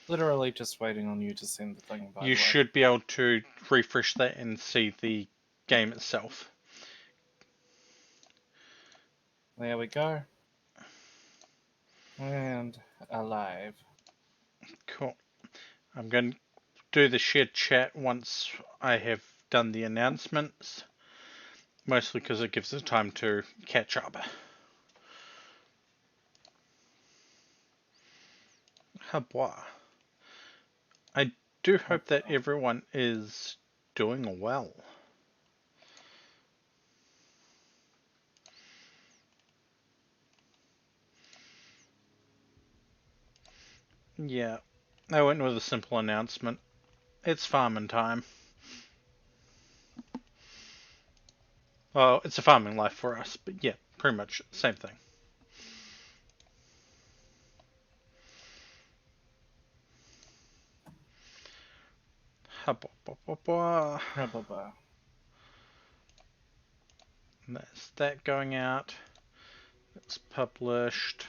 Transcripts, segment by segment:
Literally just waiting on you to send the thing, by You the way. should be able to refresh that and see the game itself. There we go. And alive. Cool. I'm going to do the shared chat once I have done the announcements, mostly because it gives us time to catch up. Habois. I do hope that everyone is doing well. Yeah, I went with a simple announcement. It's farming time. Well, it's a farming life for us, but yeah, pretty much the same thing. That's that going out. It's published.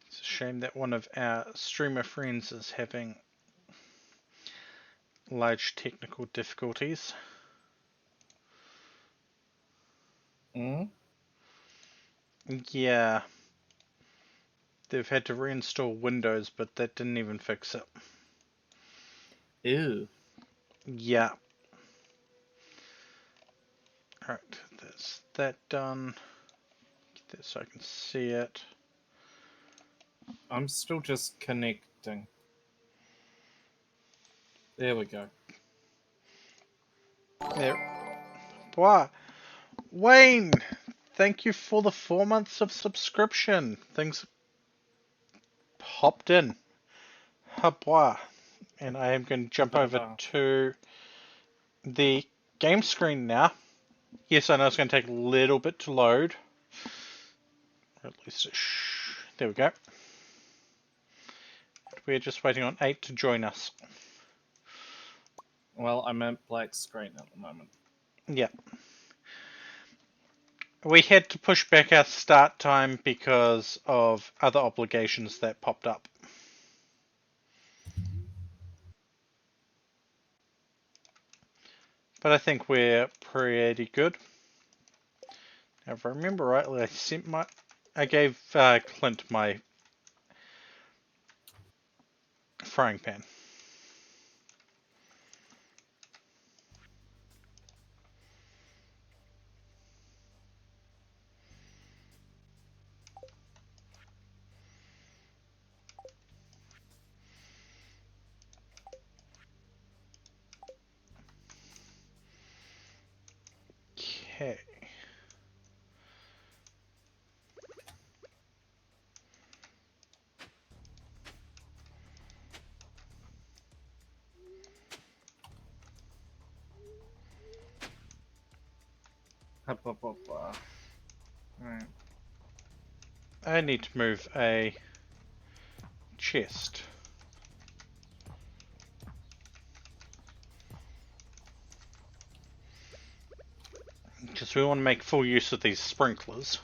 It's a shame that one of our streamer friends is having large technical difficulties. Mm? Yeah, they've had to reinstall Windows, but that didn't even fix it. Ew. Yeah. Alright, that's that done. Get this so I can see it. I'm still just connecting. There we go. There. Wow. Wayne! Thank you for the 4 months of subscription. Things popped in. Habois. And I am going to jump over to the game screen now. Yes, I know it's going to take a little bit to load. Or at least there we go. We're just waiting on 8 to join us. Well, I'm at black screen at the moment. Yeah. We had to push back our start time because of other obligations that popped up. But I think we're pretty good. Now, if I remember rightly, I gave Clint my frying pan. Okay. Alright. I need to move a chest. Because we want to make full use of these sprinklers.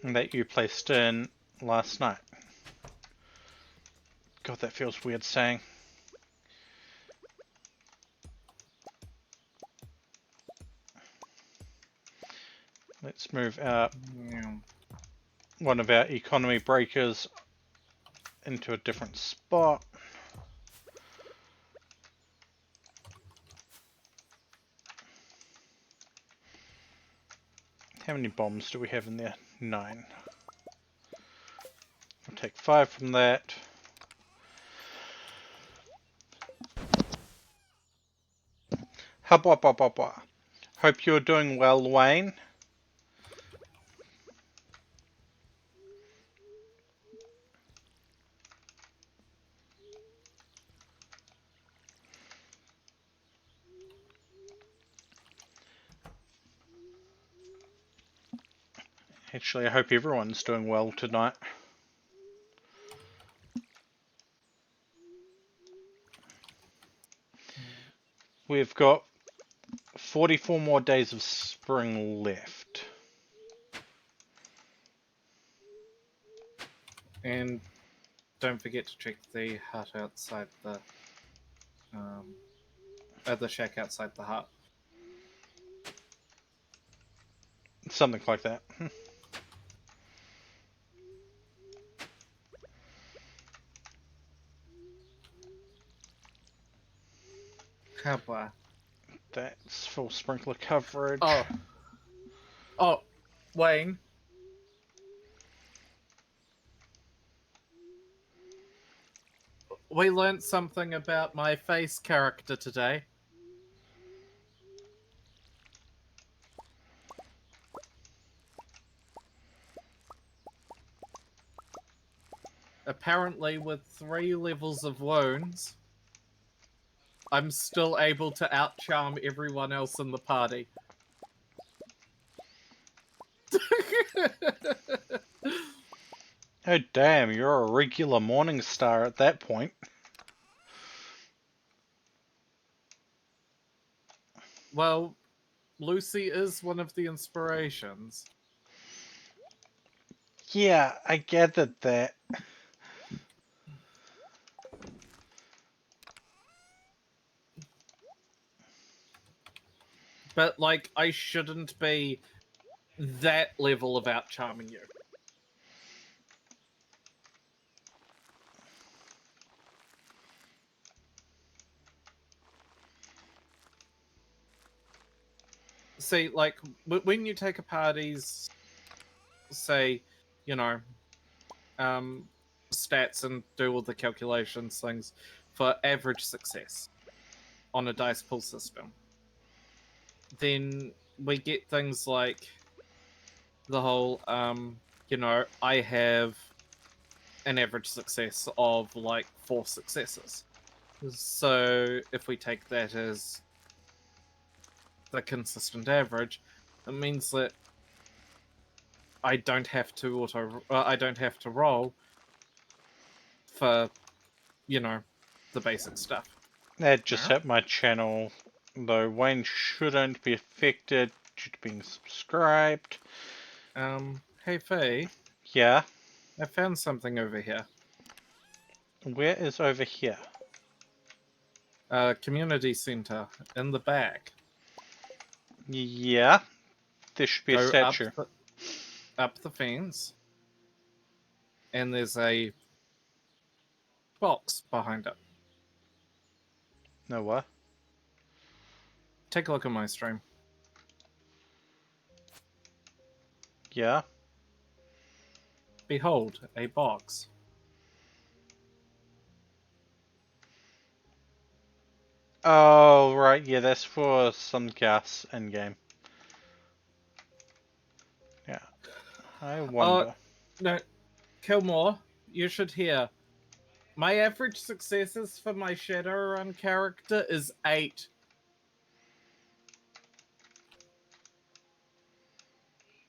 That you placed in last night. God, that feels weird saying. Let's move one of our economy breakers into a different spot. How many bombs do we have in there? 9. We'll take 5 from that. Hubba. Hope you're doing well, Wayne. Actually, I hope everyone's doing well tonight. We've got 44 more days of spring left. And don't forget to check the hut outside the shack outside the hut. Something like that. Haba. That's full sprinkler coverage. Oh, Wayne. We learnt something about my face character today. Apparently, with 3 levels of wounds, I'm still able to outcharm everyone else in the party. Oh damn, you're a regular morning star at that point. Well, Lucy is one of the inspirations. Yeah, I gathered that. But, like, I shouldn't be that level of outcharming you. See, like, when you take a party's, say, you know, stats and do all the calculations things for average success on a dice pool system, then we get things like the whole, I have an average success of like 4 successes. So if we take that as the consistent average, it means that I don't have to I don't have to roll for, the basic stuff. That just Alright. hit my channel, though Wayne shouldn't be affected due to being subscribed. Hey Faye, Yeah, I found something over here. where is over here? Community center in the back. Yeah, there should be a Go statue. up the fence, and there's a box behind it. No what? Take a look at my stream. Yeah. Behold, a box. Oh, right, yeah, that's for some gas in game. Yeah, I wonder. No, Kilmore, you should hear. My average successes for my Shadowrun character is 8.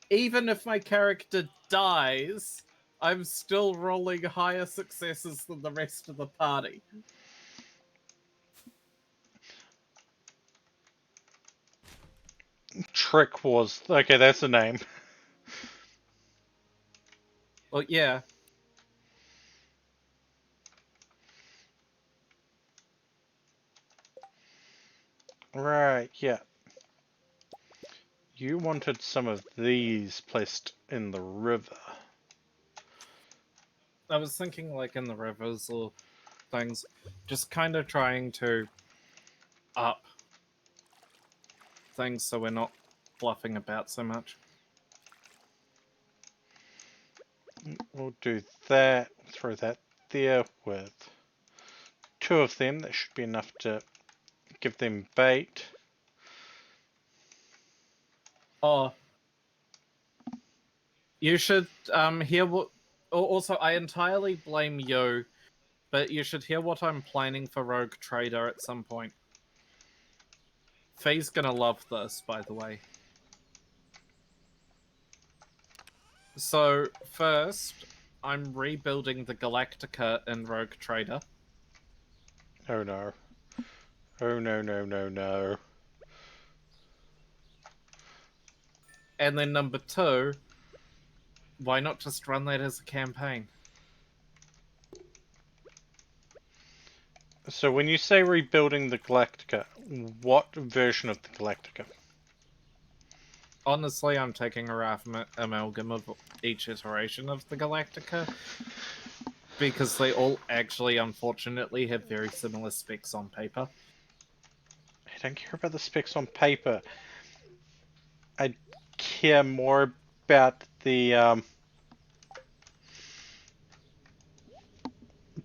Even if my character dies, I'm still rolling higher successes than the rest of the party. Trick was... Okay, that's the name. Well, yeah. Right, yeah. You wanted some of these placed in the river. I was thinking like in the rivers or things, just kind of trying to up things so we're not fluffing about so much. We'll do that. Throw that there with 2 of them. That should be enough to give them bait. Oh, you should hear what. Also, I entirely blame you, but you should hear what I'm planning for Rogue Trader at some point. Faye's gonna love this, by the way. So first, I'm rebuilding the Galactica in Rogue Trader. Oh no. Oh no, no, no, no. And then number two, why not just run that as a campaign? So when you say rebuilding the Galactica, what version of the Galactica? Honestly, I'm taking a rough amalgam of each iteration of the Galactica because they all actually, unfortunately, have very similar specs on paper. I don't care about the specs on paper. I care more about the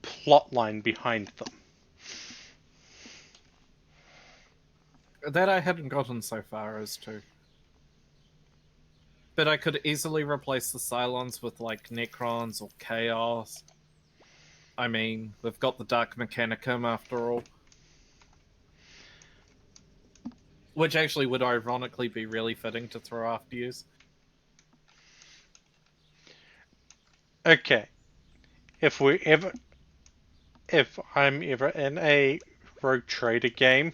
plot line behind them. That I hadn't gotten so far as to. But I could easily replace the Cylons with like Necrons or Chaos. I mean, we've got the Dark Mechanicum after all. Which actually would ironically be really fitting to throw after use. Okay, if I'm ever in a Rogue Trader game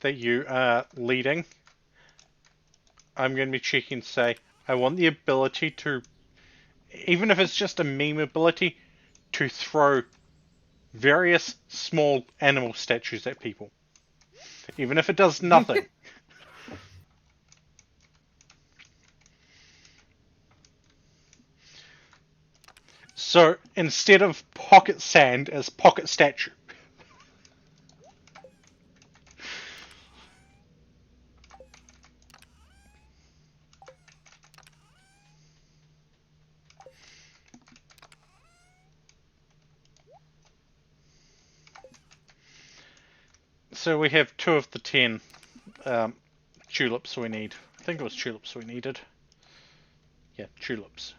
that you are leading, I'm going to be cheeky and say, I want the ability to, even if it's just a meme ability, to throw various small animal statues at people. Even if it does nothing. So instead of pocket sand as pocket statue. So we have 2 of the 10 um, tulips we need. I think it was tulips we needed. Yeah, tulips.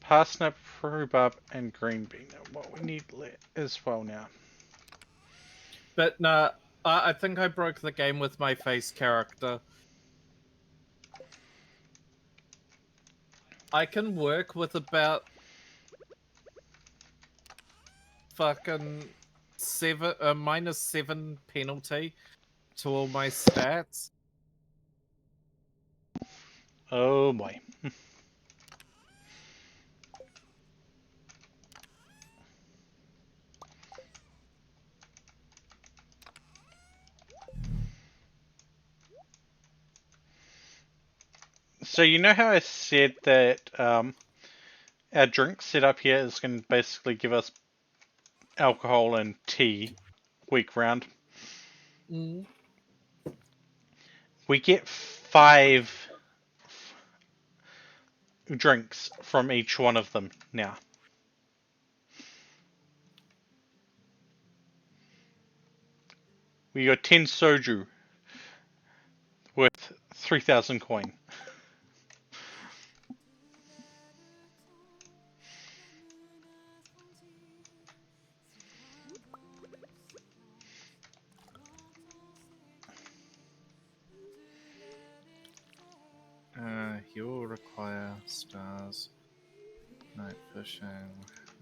Parsnip, rhubarb, and green bean are what we need as well now. But nah, I think I broke the game with my face character. I can work with about fucking -7 penalty to all my stats. Oh boy. So you know how I said that our drink setup here is going to basically give us alcohol and tea week round? Mm. We get 5 drinks from each one of them now. We got 10 soju worth 3,000 coin. You'll require stars. Night fishing.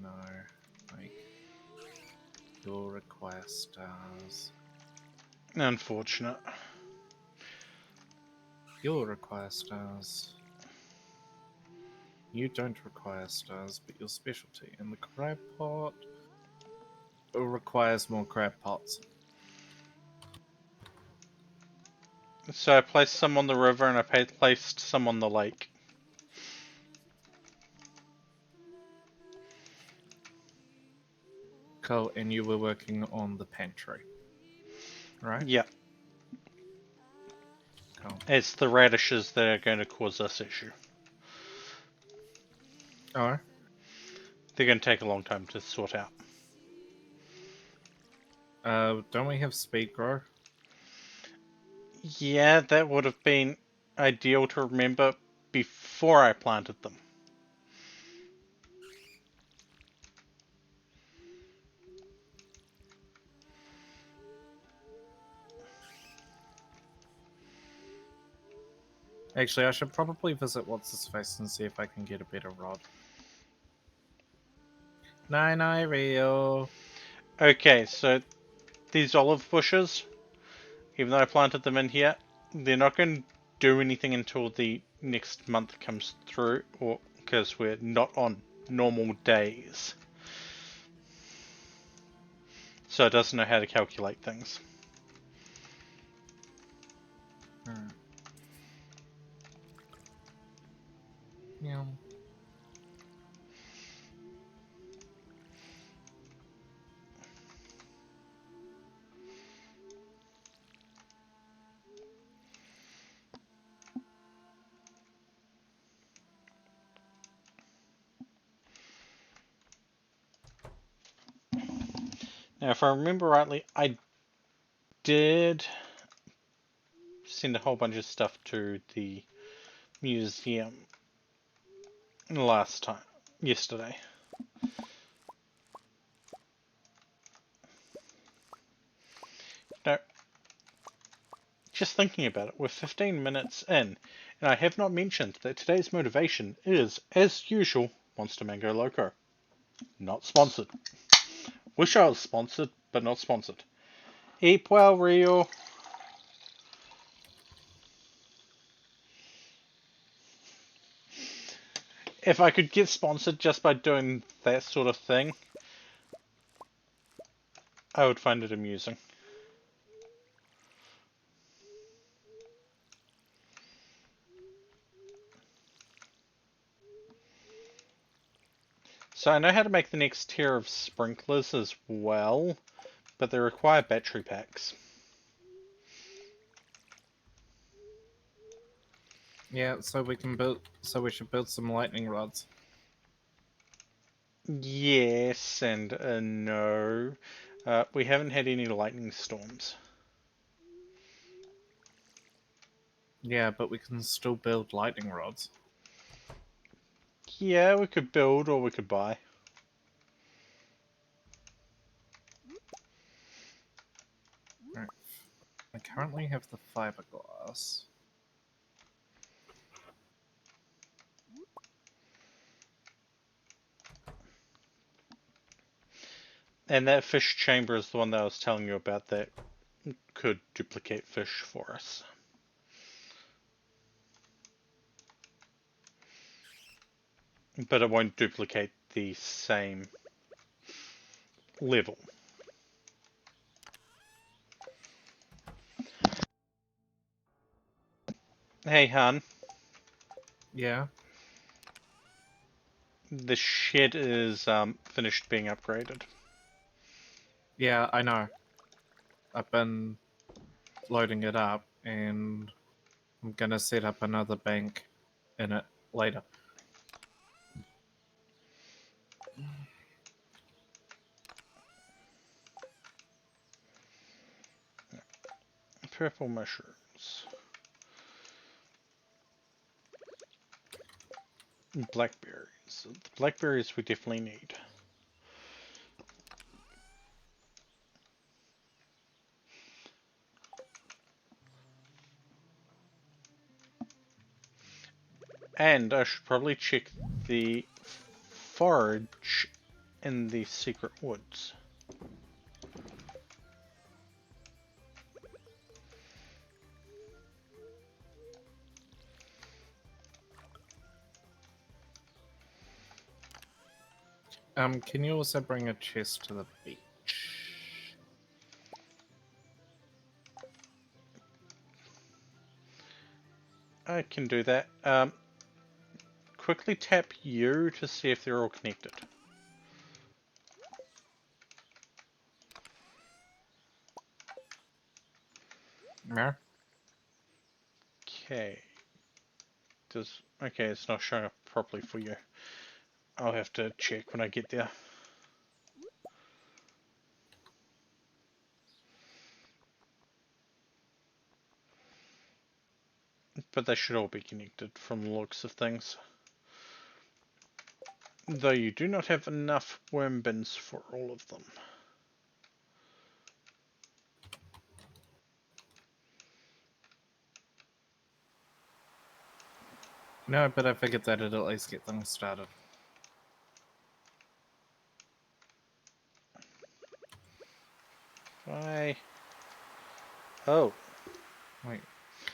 No. Like, you'll require stars. Unfortunate. You'll require stars. You don't require stars, but your specialty in the crab pot requires more crab pots. So I placed some on the river and I placed some on the lake. Cool, and you were working on the pantry, right? Yeah, Cool. it's the radishes that are going to cause us issue. Oh, They're going to take a long time to sort out. don't we have speed grow? Yeah, that would have been ideal to remember before I planted them. Actually, I should probably visit What's His Face and see if I can get a better rod. Nine Rio. Okay, so these olive bushes, even though I planted them in here, they're not going to do anything until the next month comes through, or because we're not on normal days. So it doesn't know how to calculate things. Yeah. Now, if I remember rightly, I did send a whole bunch of stuff to the museum yesterday. Now, just thinking about it, we're 15 minutes in, and I have not mentioned that today's motivation is, as usual, Monster Mango Loco. Not sponsored. Wish I was sponsored, but not sponsored. Eat well, Rio. If I could get sponsored just by doing that sort of thing, I would find it amusing. So I know how to make the next tier of sprinklers as well, but they require battery packs. Yeah, so we can build. So we should build some lightning rods. Yes and no. We haven't had any lightning storms. Yeah, but we can still build lightning rods. Yeah, we could build or we could buy. Right. I currently have the fiberglass. And that fish chamber is the one that I was telling you about that could duplicate fish for us. But it won't duplicate the same level. Hey, Han. Yeah. The shed is finished being upgraded. Yeah, I know. I've been loading it up, and I'm gonna set up another bank in it later. Purple mushrooms. Blackberries. The blackberries we definitely need. And I should probably check the forage in the secret woods. Can you also bring a chest to the beach? I can do that. Quickly tap U to see if they're all connected. Yeah. Okay. Okay, it's not showing up properly for you. I'll have to check when I get there. But they should all be connected from the looks of things. Though you do not have enough worm bins for all of them. No, but I figured that'd at least get things started. Bye. Oh, Wait,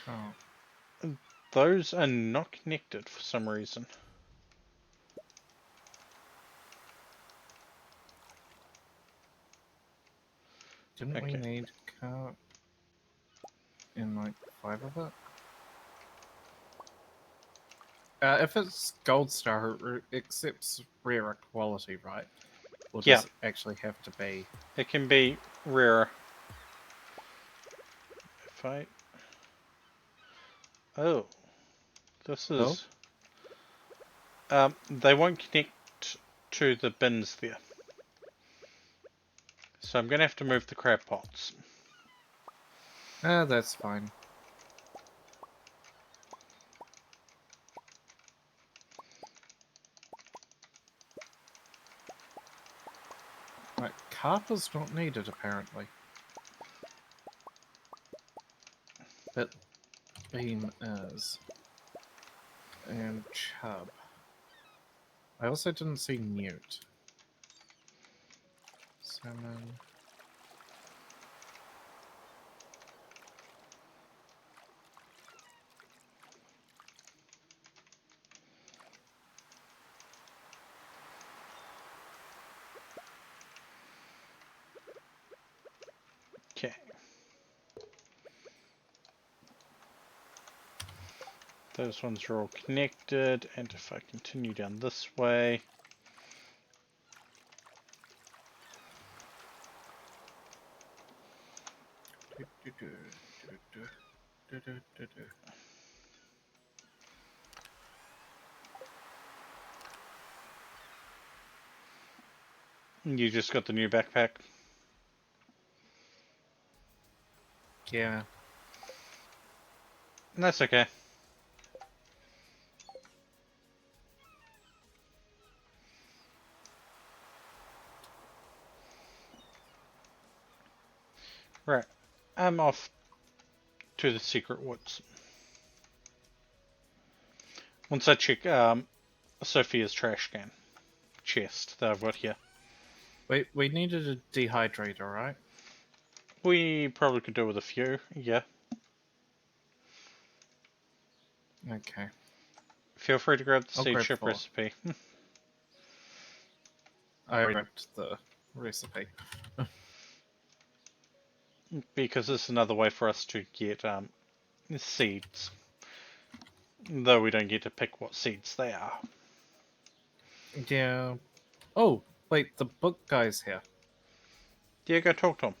can't. those are not connected for some reason. Didn't we Okay. need cart in like 5 of it? If it's gold star, it accepts rarer quality, right? Or Yeah, does it actually have to be? it can be rarer. If I... Oh, this Oh, is... they won't connect to the bins there. So I'm going to have to move the crab pots. that's fine. Right, carper's not needed apparently. But beam is. And chub. I also didn't see newt. Salmon. Okay. Those ones are all connected, and if I continue down this way... You just got the new backpack. Yeah. That's okay. Right. I'm off to the secret woods. Once I check Sophia's trash can chest that I've got here. Wait, we needed a dehydrator, right? We probably could do with a few, yeah. Okay. Feel free to grab the I'll seed grab chip 4. recipe. I grabbed the recipe. Because it's another way for us to get seeds. Though we don't get to pick what seeds they are. Yeah. Oh, wait, the book guy's here. Yeah, go talk to him.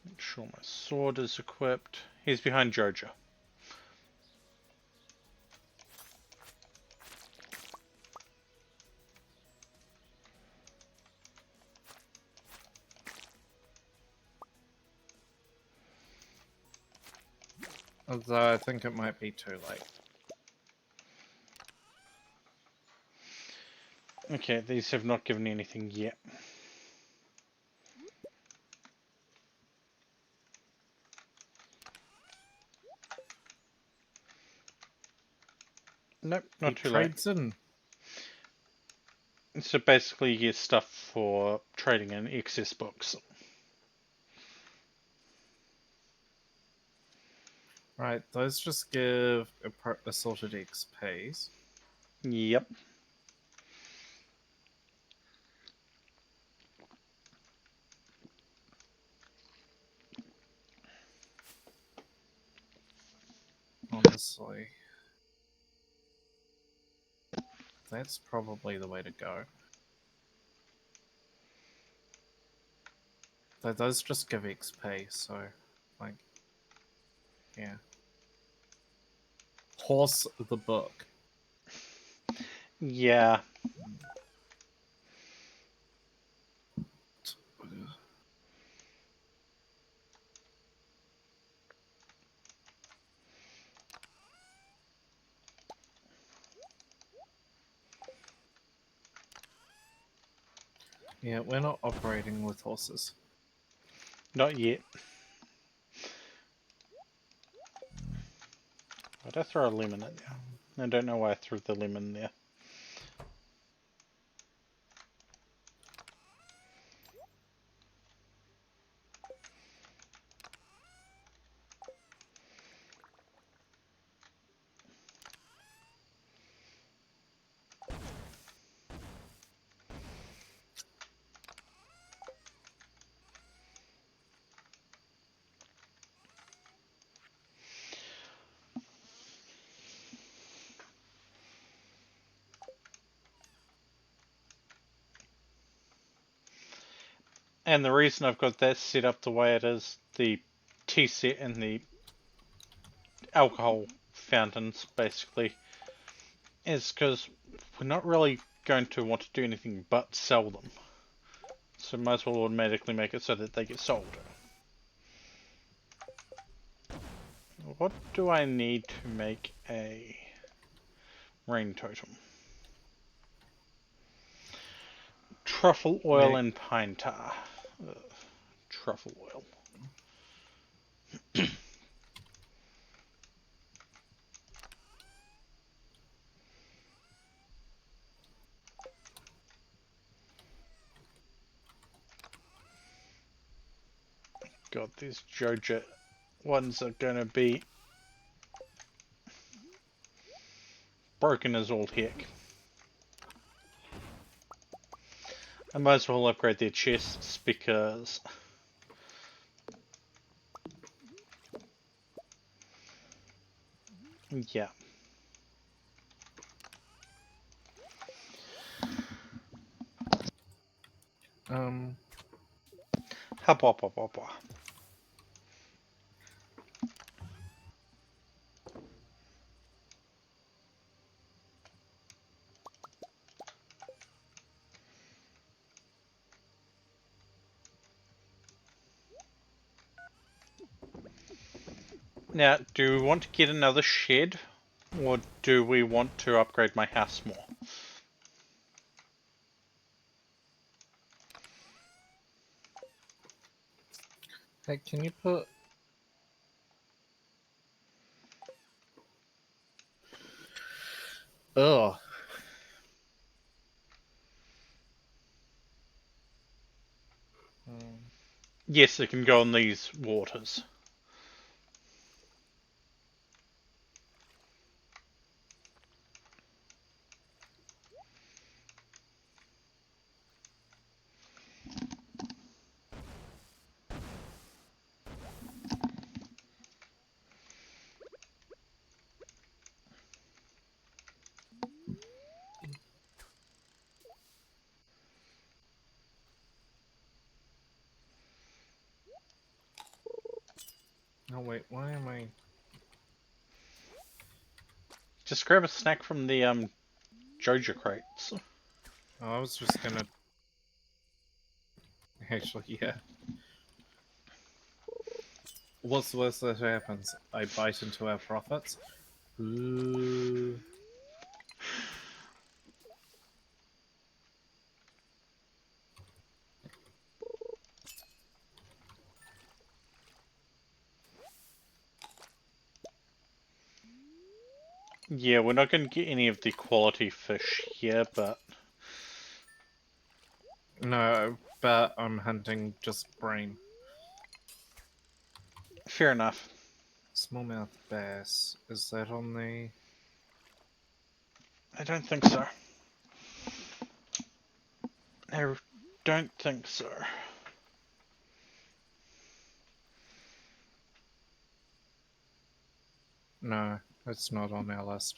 Make sure my sword is equipped. He's behind Joja. Although I think it might be too late. Okay, these have not given anything yet. Nope, not He too late. trades in. So basically you get stuff for trading in excess books. Right, those just give assorted XPs. Yep. Honestly. That's probably the way to go. Though those just give XP, so, like, yeah. Horse the book. Yeah. Yeah, we're not operating with horses. Not yet. Why'd I throw a lemon in there? I don't know why I threw the lemon there. And the reason I've got that set up the way it is, the tea set and the alcohol fountains, basically, is because we're not really going to want to do anything but sell them. So might as well automatically make it so that they get sold. What do I need to make a rain totem? Truffle oil and pine tar. Truffle oil. God, these Joja ones are gonna be broken as all heck. I might as well upgrade their chests because yeah. Hop, hop, hop, hop, hop. Now, do we want to get another shed, or do we want to upgrade my house more? Hey, can you put... Ugh. Yes, it can go in these waters. Oh wait, why am I... Just grab a snack from the Joja crates. Oh, I was just gonna... Actually, yeah. What's the worst that happens? I bite into our profits. Ooh. Yeah, we're not going to get any of the quality fish here, but No, but I'm hunting just brain. fair enough. Smallmouth bass. Is that on the... I don't think so. I don't think so. No, it's not on our list.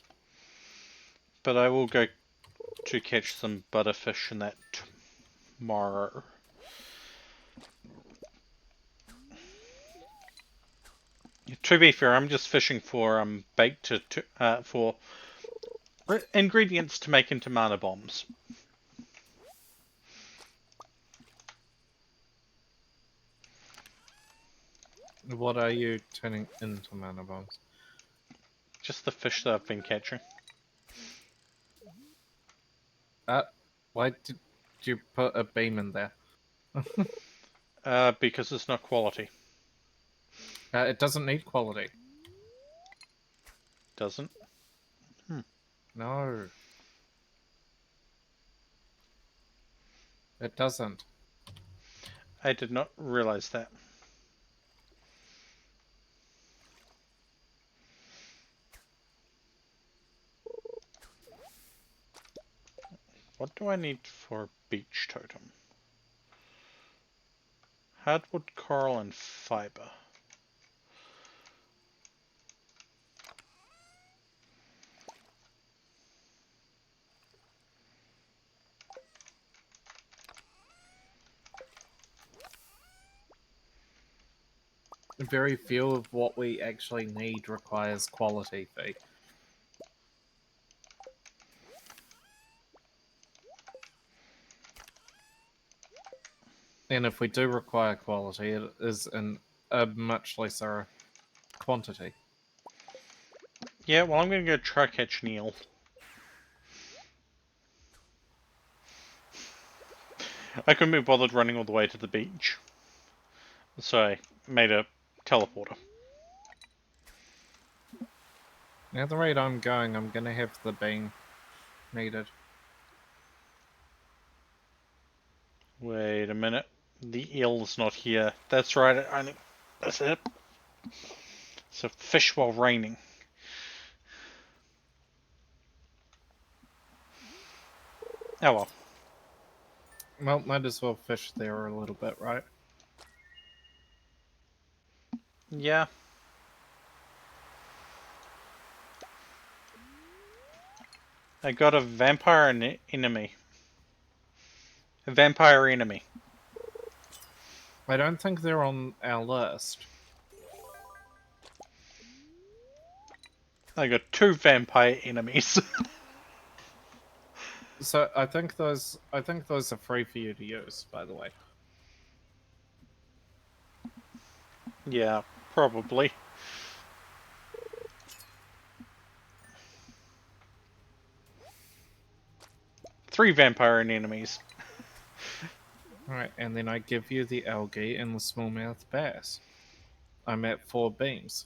But I will go to catch some butterfish in that tomorrow. To be fair, I'm just fishing for bait for ingredients to make into mana bombs. What are you turning into mana bombs? Just the fish that I've been catching. Why did you put a beam in there? Because it's not quality. It doesn't need quality. Doesn't? No. It doesn't. I did not realize that. What do I need for beach totem? Hardwood, coral, and fiber. Very few of what we actually need requires quality fee. And if we do require quality, it is in a much lesser quantity. Yeah, well, I'm going to go try catch Neil. I couldn't be bothered running all the way to the beach. So I made a teleporter. Now, the rate I'm going, I'm going to have the bean needed. Wait a minute. The eel's not here. That's right, that's it. So fish while raining. Oh well. Well, might as well fish there a little bit, right? Yeah. I got a vampire enemy. A vampire enemy. I don't think they're on our list. I got 2 vampire enemies. So I think those are free for you to use, by the way. Yeah, probably. 3 vampire enemies. Alright, and then I give you the algae and the smallmouth bass. I'm at 4 beams.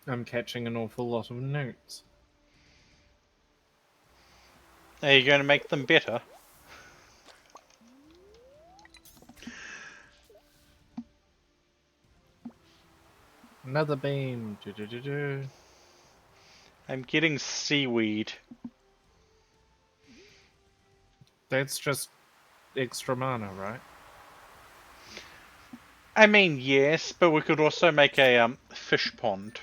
I'm catching an awful lot of newts. Are you going to make them better? Another beam. Do-do-do-do. I'm getting seaweed. That's just extra mana, right? I mean, yes, but we could also make a fish pond.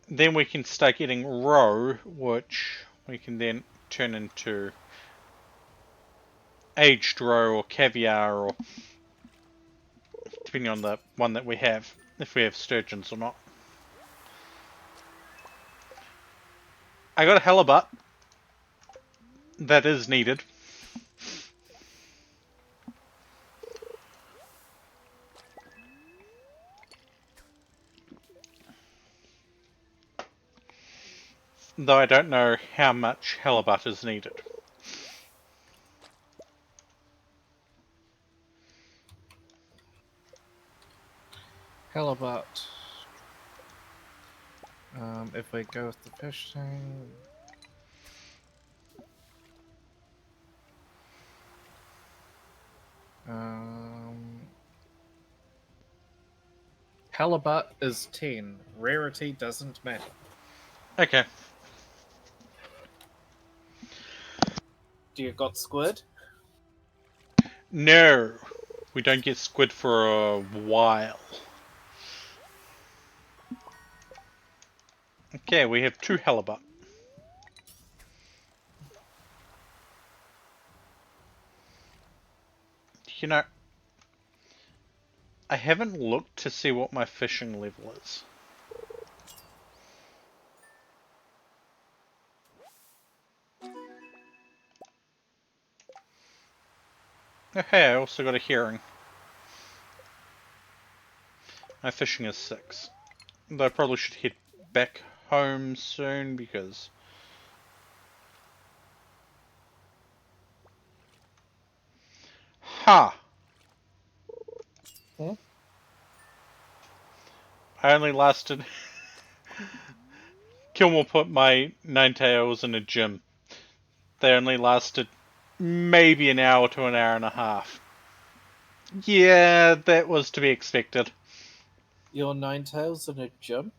Then we can start getting roe, which we can then turn into aged roe or caviar, or depending on the one that we have, if we have sturgeons or not. I got a halibut. That is needed. Though I don't know how much halibut is needed. Halibut. If we go with the fish tank. Halibut is 10. Rarity doesn't matter. Okay. Do you got squid? No. We don't get squid for a while. Okay, we have 2 halibut. You know, I haven't looked to see what my fishing level is. Oh, hey, I also got a hearing. My fishing is 6. Though I probably should head back home soon because... Ha! Hmm? I only lasted... Kilmore put my Ninetales in a gym. They only lasted maybe an hour to an hour and a half. Yeah, that was to be expected. Your Ninetales in a gym?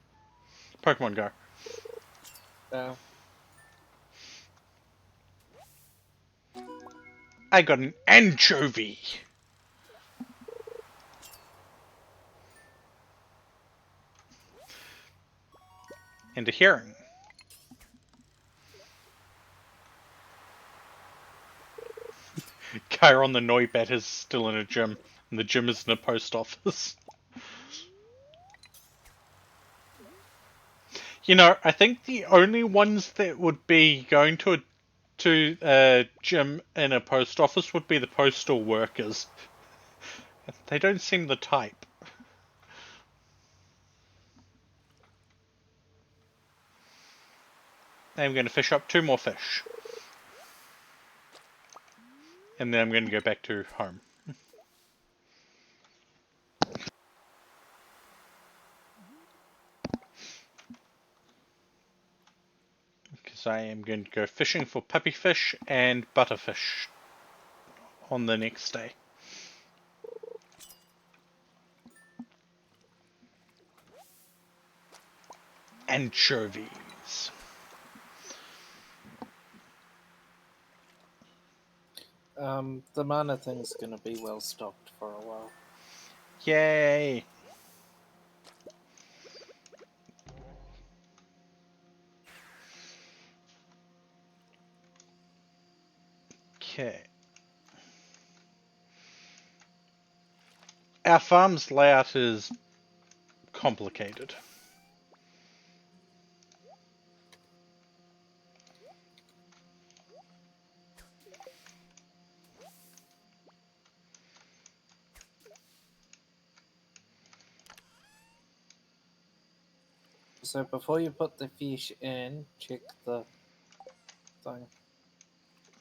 Pokemon Go. Uh, I got an anchovy! And a hearing. Chiron the Noibat is still in a gym, and the gym is in a post office. You know, I think the only ones that would be going to a gym in a post office would be the postal workers. They don't seem the type. I'm going to fish up 2 more fish. And then I'm going to go back to home. Because I am going to go fishing for puppy fish and butterfish on the next day. Anchovies. the mana thing's gonna be well stocked for a while. Yay! Okay. Our farm's layout is complicated. So before you put the fish in, check the thing.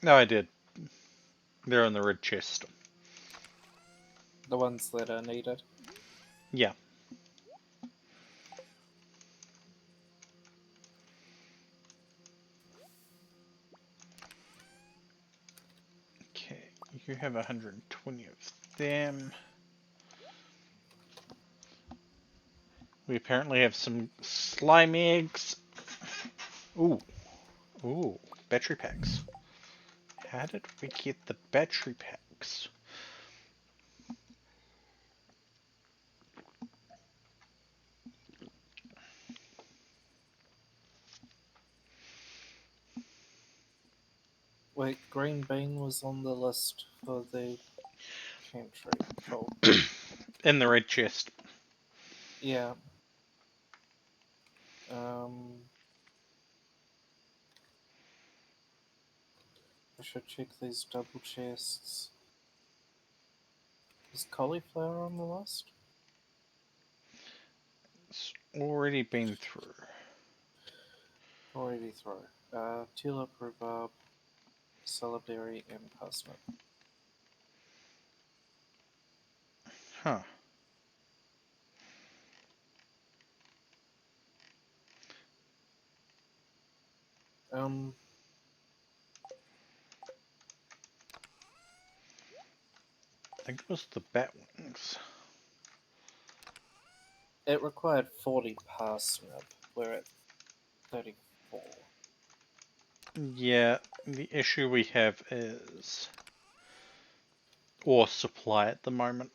No, I did. They're in the red chest. The ones that are needed. Yeah. Okay, you have 120 of them. We apparently have some slime eggs. Ooh. Ooh. Battery packs. How did we get the battery packs? Wait, green bean was on the list for the pantry. Cool. In the red chest. Yeah. Um, I should check these double chests. Is cauliflower on the list? It's already been through. Already through. Tulip, rhubarb, celery, and parsnip. Huh. Um, I think it was the bat wings. it required 40 parsnip. We're at 34. Yeah, the issue we have is ore supply at the moment.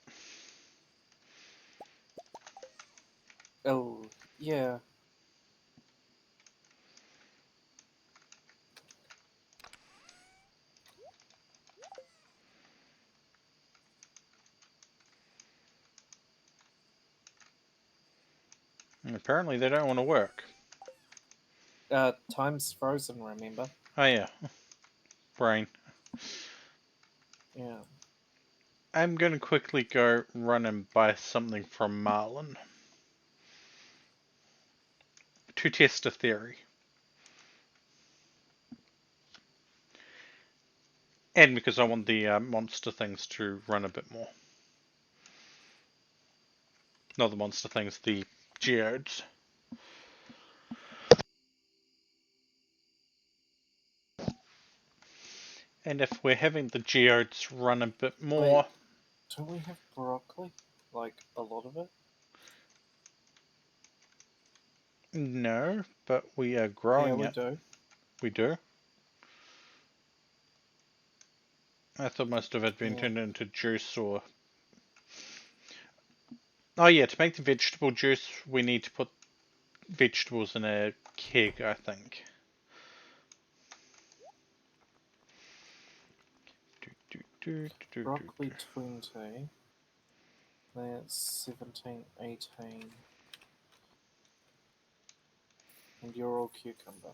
Oh, yeah. And apparently they don't want to work. Time's frozen, remember? Oh yeah. Brain. Yeah. I'm going to quickly go run and buy something from Marlin to test a theory. And because I want the monster things to run a bit more. Not the monster things, the geodes. And if we're having the geodes run a bit more... Wait, don't we have broccoli? Like, a lot of it? No, but we are growing Yeah, we it. do. We do? I thought most of it had been turned into juice or... Oh yeah, to make the vegetable juice, we need to put vegetables in a keg, I think. Broccoli 20. That's 17, 18. And you're all cucumber.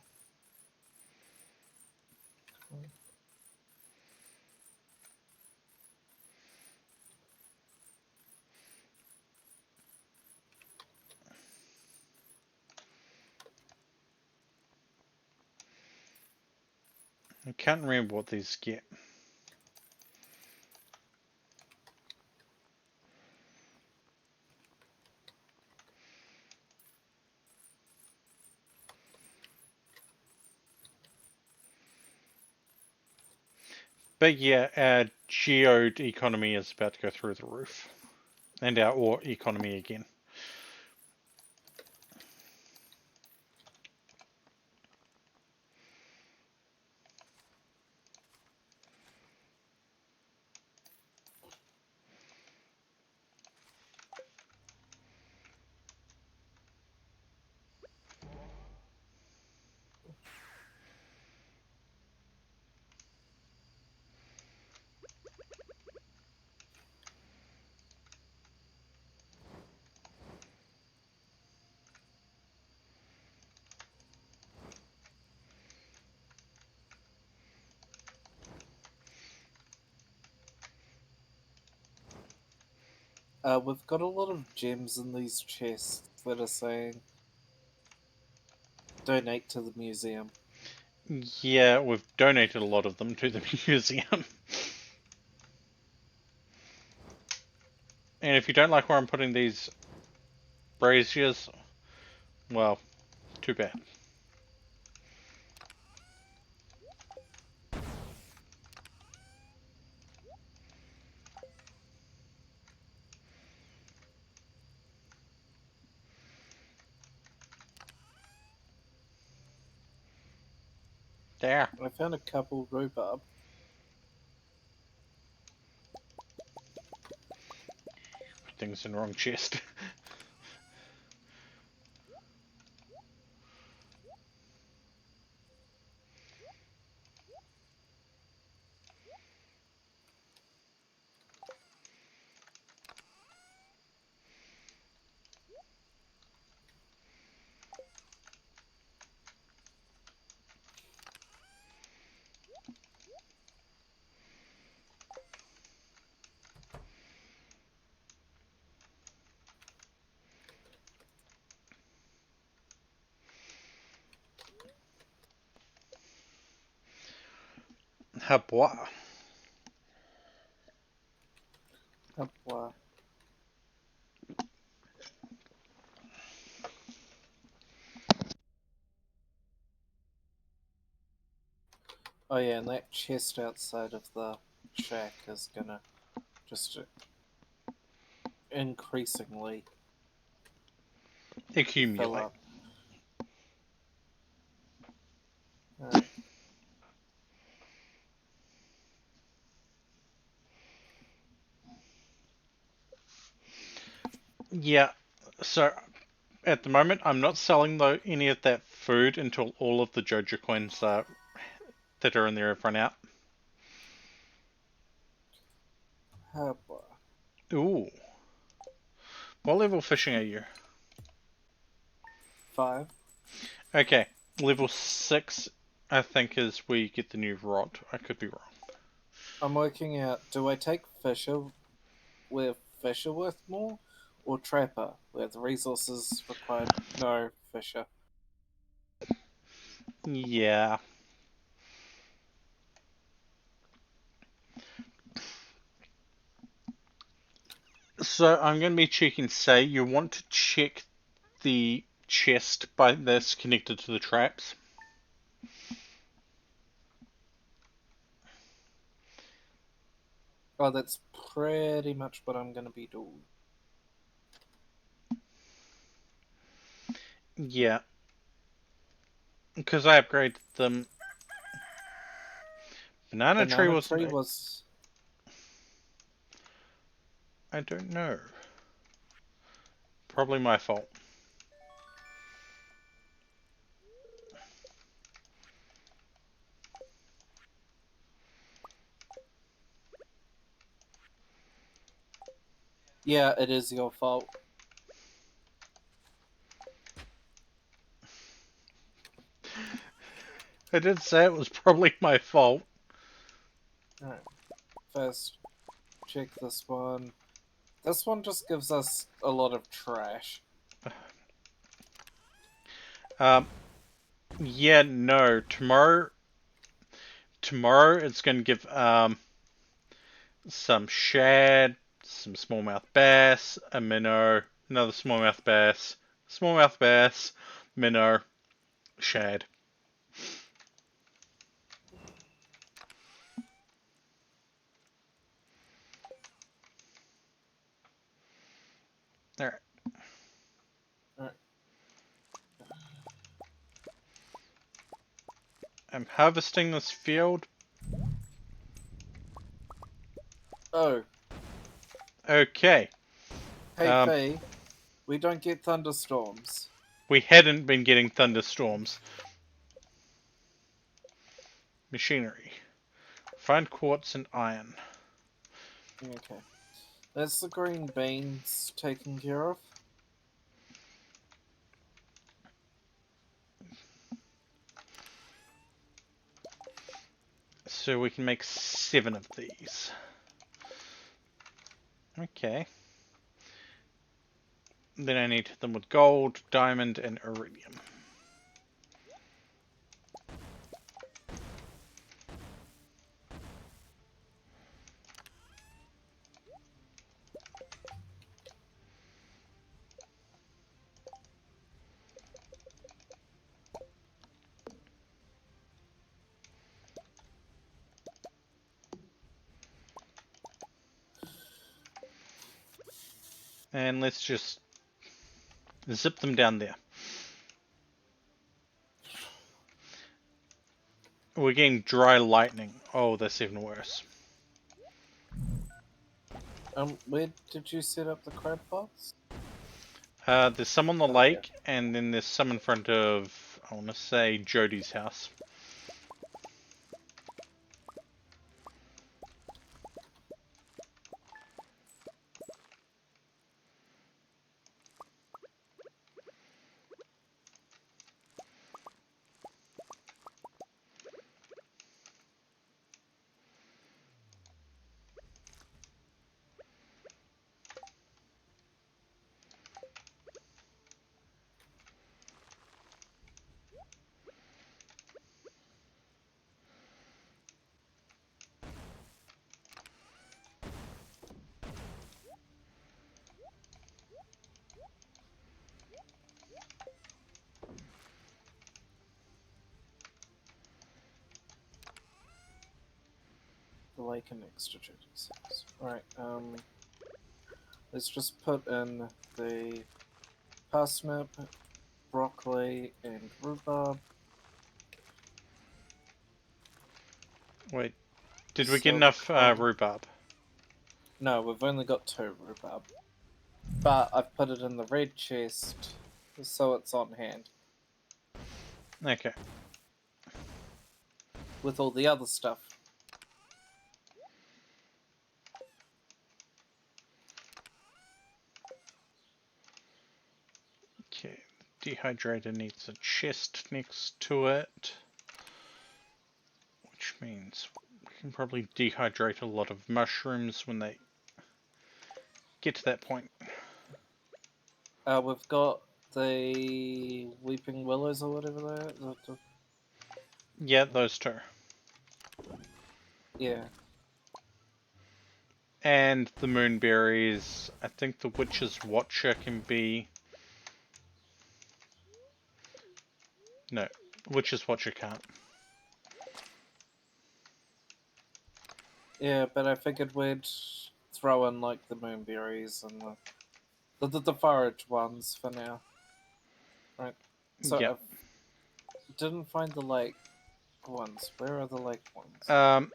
I can't remember what these get. But yeah, our geode economy is about to go through the roof. And our ore economy again. We've got a lot of gems in these chests that are saying donate to the museum. Yeah, we've donated a lot of them to the museum. And if you don't like where I'm putting these braziers, well, too bad. There. I found a couple rhubarb. Things in the wrong chest. Habois. Wow. Oh yeah, and that chest outside of the shack is gonna just increasingly fill Accumulate. up. Alright. Yeah, so at the moment I'm not selling any of that food until all of the Joja coins that are in there have run out. Oh boy. Ooh. What level fishing are you? 5. Okay, level 6 I think is where you get the new rod. I could be wrong. I'm working out, do I take Fisher where fish are worth more, or trapper, where the resources required no fisher? Yeah. So I'm going to be checking, say, you want to check the chest that's connected to the traps. Oh, that's pretty much what I'm going to be doing. Yeah. Because I upgraded them. Banana tree Banana wasn't tree it? was... I don't know. Probably my fault. Yeah, it is your fault. I did say it was probably my fault. Alright, first, check this one. This one just gives us a lot of trash. Yeah, no. Tomorrow it's going to give some shad, some smallmouth bass, a minnow, another smallmouth bass, minnow, shad. Alright. Alright. I'm harvesting this field. Oh, Okay. hey Faye, we don't get thunderstorms. We hadn't been getting thunderstorms. Machinery. Find quartz and iron. Okay. That's the green beans taken care of. So we can make 7 of these. Okay. Then I need them with gold, diamond, and iridium. And let's just zip them down there. We're getting dry lightning. Oh, that's even worse. Where did you set up the crab pots? There's some on the Oh, yeah. lake, and then there's some in front of, I want to say, Jody's house. The lake and next to Joja's house. Alright, let's just put in the parsnip, broccoli, and rhubarb. Wait, did we get Silver enough clover. rhubarb? No, we've only got 2 rhubarb. But I've put it in the red chest, so it's on hand. Okay. With all the other stuff. Okay, dehydrator needs a chest next to it, which means we can probably dehydrate a lot of mushrooms when they get to that point. We've got the Weeping Willows or whatever they are. Yeah, those two. Yeah. And the moonberries. I think the Witch's Watcher can be... No, Witch's Watcher can't. Yeah, but I figured we'd throw in like the moonberries and the forage ones for now. Right. So Yeah. I didn't find the lake ones. Where are the lake ones?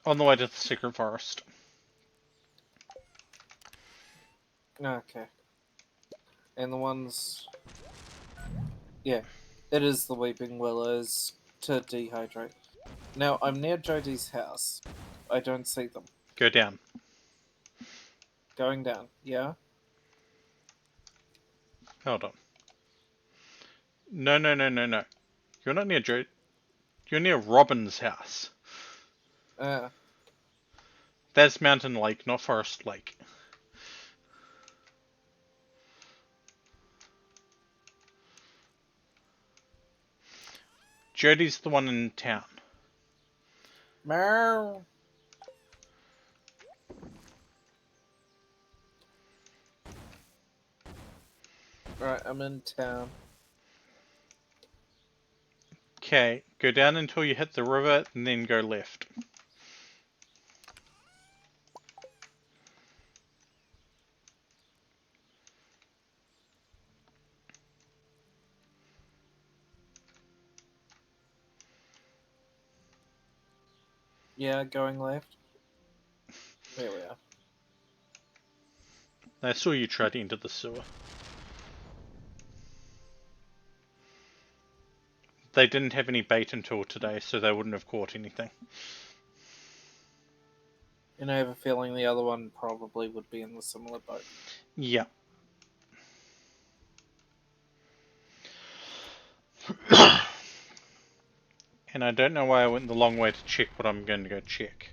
On the way to the Secret Forest. Okay. And the ones... Yeah. It is the Weeping Willows to dehydrate. Now, I'm near Jodie's house. I don't see them. Go down. Going down, yeah? Hold on. No. You're not near You're near Robin's house. Uh, That's Mountain Lake, not Forest Lake. Jodie's the one in town. Meow. Right, I'm in town. Okay, go down until you hit the river and then go left. Yeah, going left. There we are. I saw you try to enter the sewer. They didn't have any bait until today, so they wouldn't have caught anything. And I have a feeling the other one probably would be in the similar boat. Yeah. And I don't know why I went the long way to check what I'm going to go check.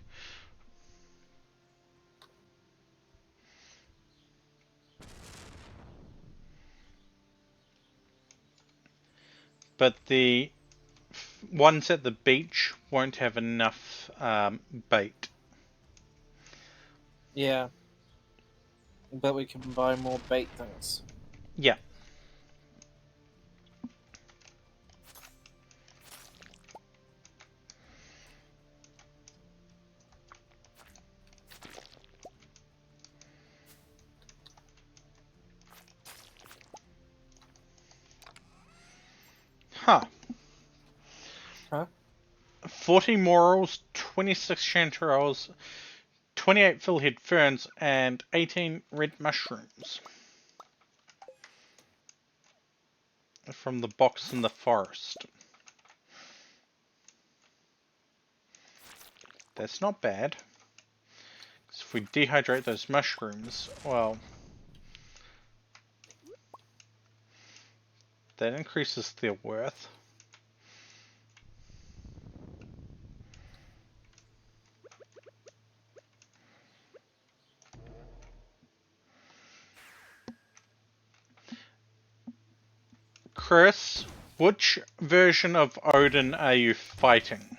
But the ones at the beach won't have enough bait. Yeah. But we can buy more bait things. Yeah. Huh. Huh? 40 morals, 26 chanterelles, 28 fillhead ferns, and 18 red mushrooms. From the box in the forest. That's not bad. So if we dehydrate those mushrooms, well, that increases their worth. Chris, which version of Odin are you fighting?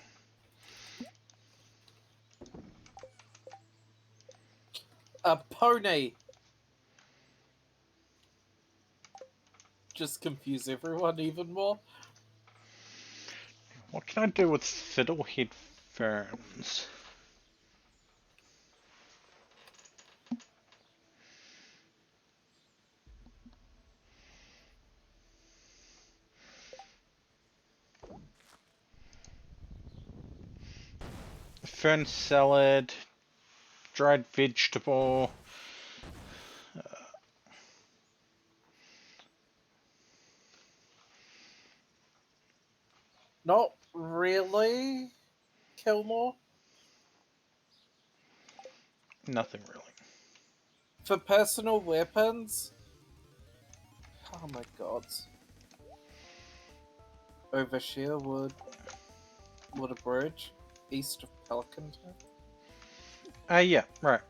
A pony! Just confuse everyone even more. What can I do with fiddlehead ferns? Fern salad, dried vegetable. Not really, Kilmore. Nothing really. For personal weapons... Oh my god. Over Sheerwood. Wood a Bridge. East of Pelican Town. Yeah, right.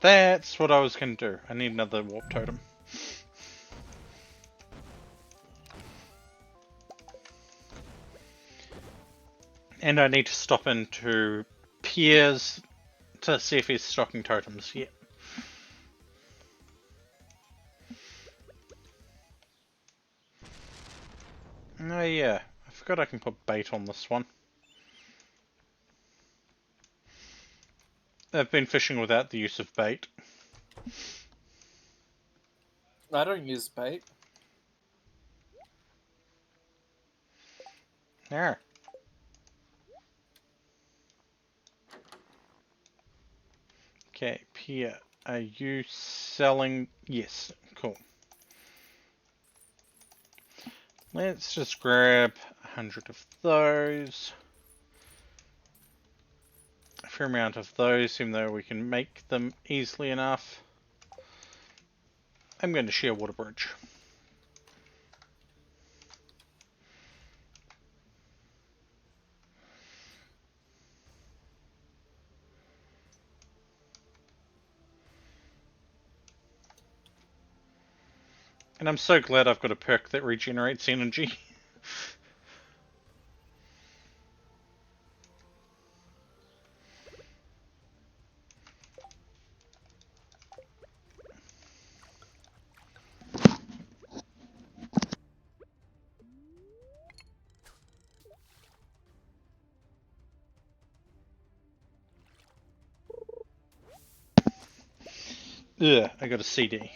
That's what I was going to do. I need another warp totem. And I need to stop into Piers to see if he's stocking totems. Yeah. Oh yeah, I forgot I can put bait on this one. I've been fishing without the use of bait. I don't use bait. There. Okay, Pierre, are you selling? Yes, cool. Let's just grab 100 of those. A fair amount of those, even though we can make them easily enough. I'm going to share water bridge. And I'm so glad I've got a perk that regenerates energy. Ugh, I got a CD.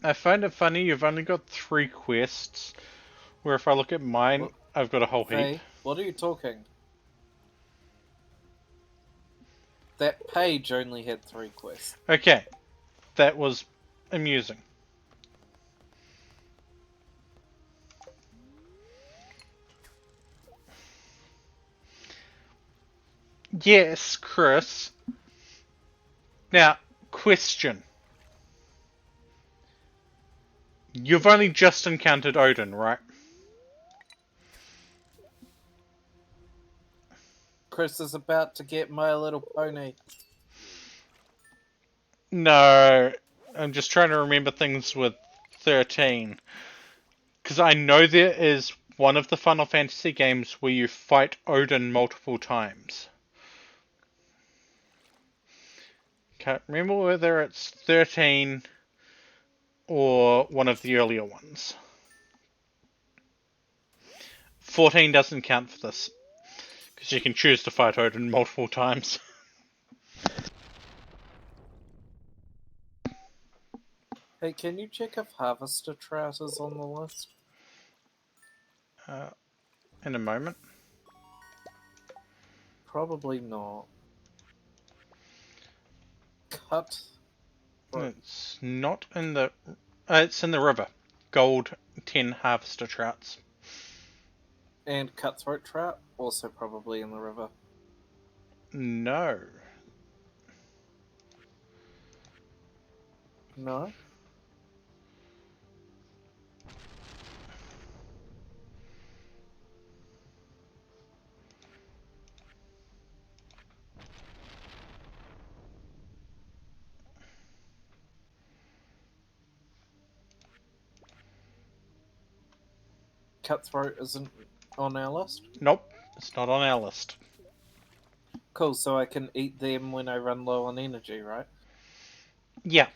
I find it funny you've only got 3 quests, where if I look at mine, What? I've got a whole heap. Hey, what are you talking? That page only had 3 quests. Okay, that was amusing. Yes, Chris. Now, question. You've only just encountered Odin, right? Chris is about to get My Little Pony. No, I'm just trying to remember things with 13. Because I know there is one of the Final Fantasy games where you fight Odin multiple times. Can't remember whether it's 13 or one of the earlier ones. 14 doesn't count for this, because you can choose to fight Odin multiple times. Hey, can you check if Harvester Trout is on the list? In a moment. Probably not. Cut. It's not in the... it's in the river. Gold 10 harvester trouts. And Cutthroat Trout, also probably in the river. No. No? Cutthroat isn't on our list? Nope, it's not on our list. Cool, so I can eat them when I run low on energy, right? Yeah.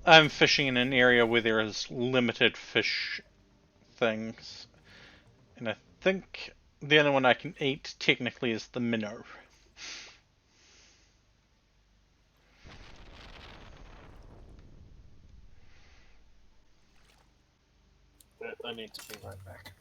I'm fishing in an area where there is limited fish things. And I think the only one I can eat technically is the minnow. I need to be right back.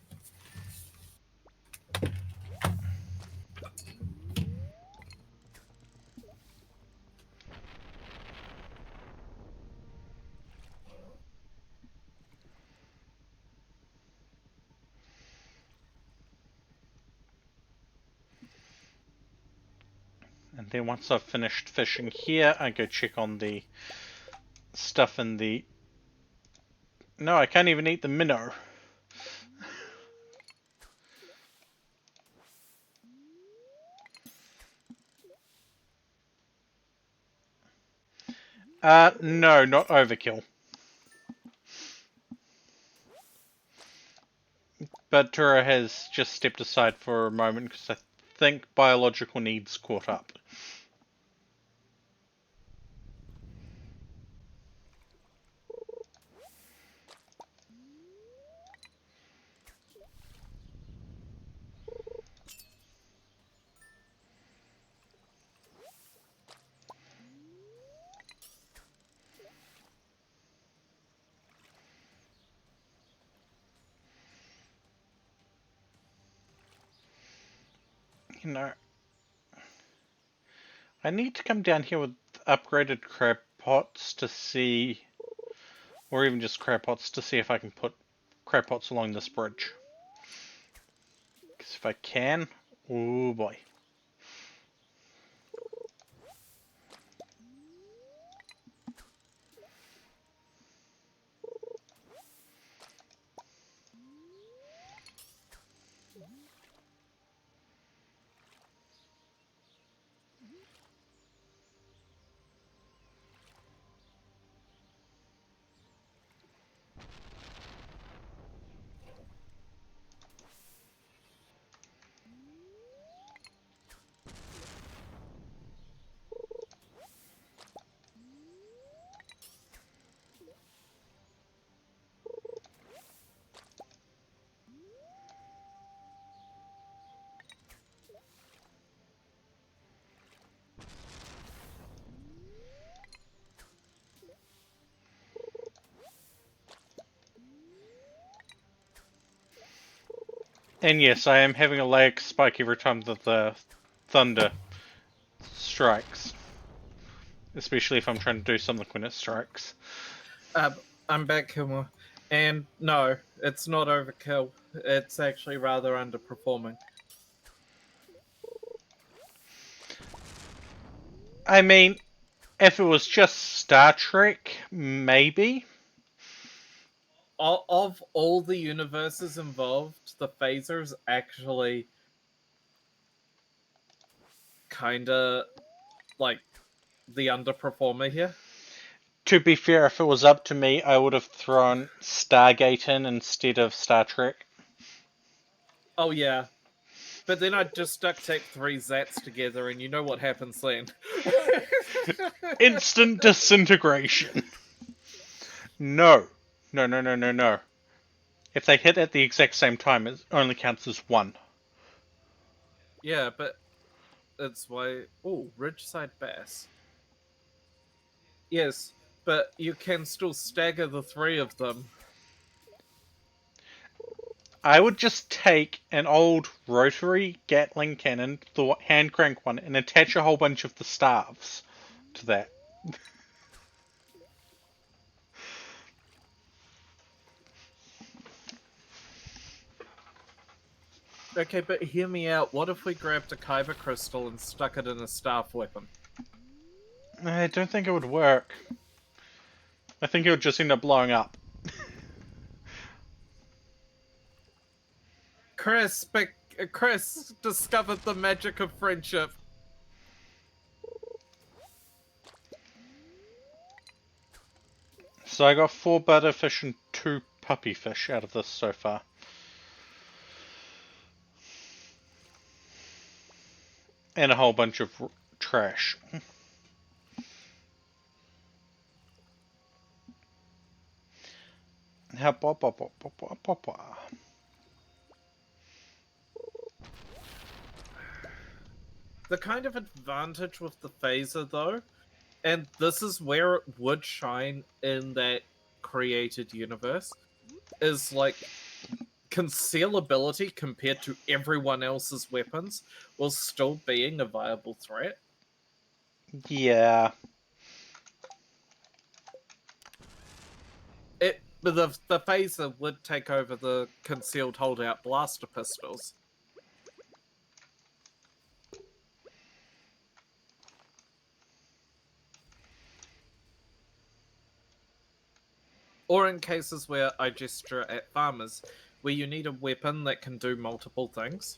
And And then once I've finished fishing here, I go check on the stuff in the... No, I can't even eat the minnow. No, not overkill. But Tura has just stepped aside for a moment because I think biological needs caught up. You know, I need to come down here with upgraded crab pots to see, or even just crab pots to see if I can put crab pots along this bridge. Because if I can, oh boy. And yes, I am having a lag spike every time that the thunder strikes. Especially if I'm trying to do something when it strikes. I'm back, Kilmore. And no, it's not overkill. It's actually rather underperforming. I mean, if it was just Star Trek, maybe. Of all the universes involved, the phaser's actually kind of like the underperformer here. To be fair, if it was up to me, I would have thrown Stargate in instead of Star Trek. Oh yeah, but then I just duct tape 3 Zats together, and you know what happens then. Instant disintegration. No. No, no, no, no, no. If they hit at the exact same time, it only counts as one. Yeah, but that's why. Oh, Ridgeside Bass. Yes, but you can still stagger the 3 of them. I would just take an old rotary Gatling cannon, the hand crank one, and attach a whole bunch of the staves to that. Okay, but hear me out. What if we grabbed a Kyber crystal and stuck it in a staff weapon? I don't think it would work. I think it would just end up blowing up. Chris discovered the magic of friendship. So I got 4 butterfish and 2 puppyfish out of this so far. And a whole bunch of trash. The kind of advantage with the phaser, though, and this is where it would shine in that created universe, is like concealability compared to everyone else's weapons while still being a viable threat. Yeah. The phaser would take over the concealed holdout blaster pistols. Or in cases where I gesture at farmers, where you need a weapon that can do multiple things.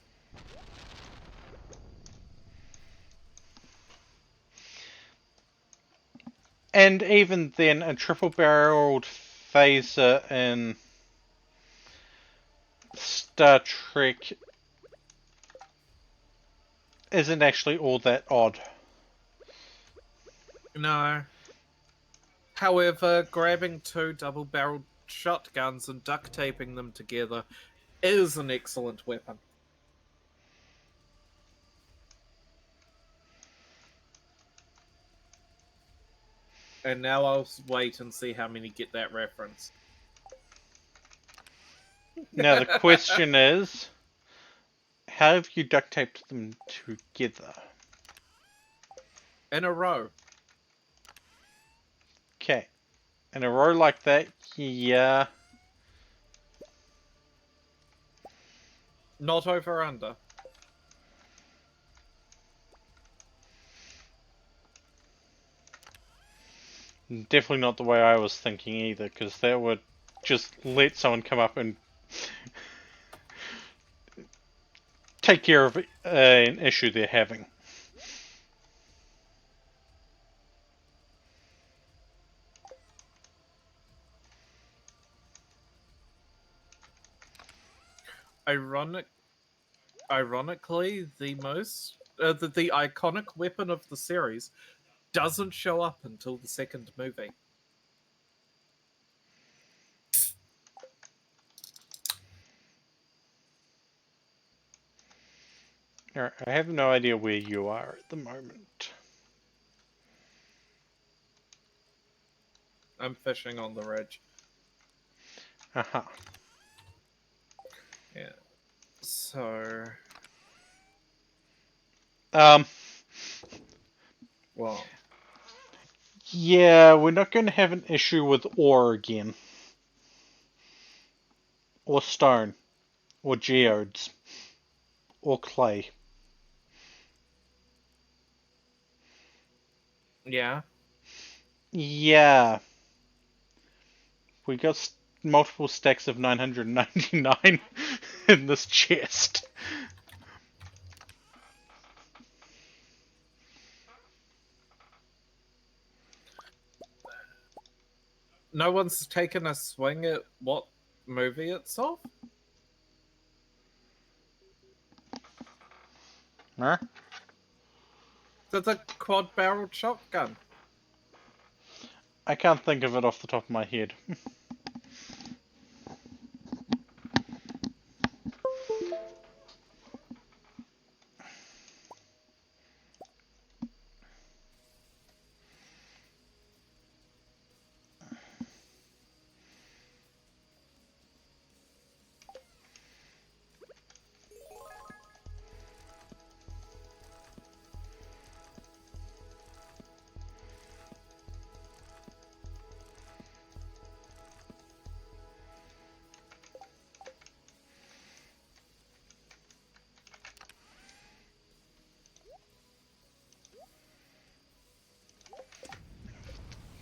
And even then, a triple-barreled phaser in Star Trek isn't actually all that odd. No. However, grabbing two double-barreled shotguns and duct taping them together is an excellent weapon. And now I'll wait and see how many get that reference. Now the question is, how have you duct taped them together? In a row. Okay. In a row like that, yeah. Not over under. Definitely not the way I was thinking either, because that would just let someone come up and take care of an issue they're having. Ironically, the iconic weapon of the series doesn't show up until the second movie. I have no idea where you are at the moment. I'm fishing on the ridge. Haha. Yeah. So, Um, well, yeah, we're not going to have an issue with ore again. Or stone. Or geodes. Or clay. yeah. Yeah. We got multiple stacks of 999 in this chest. No one's taken a swing at what movie it's off? Huh? It's a quad-barreled shotgun. I can't think of it off the top of my head.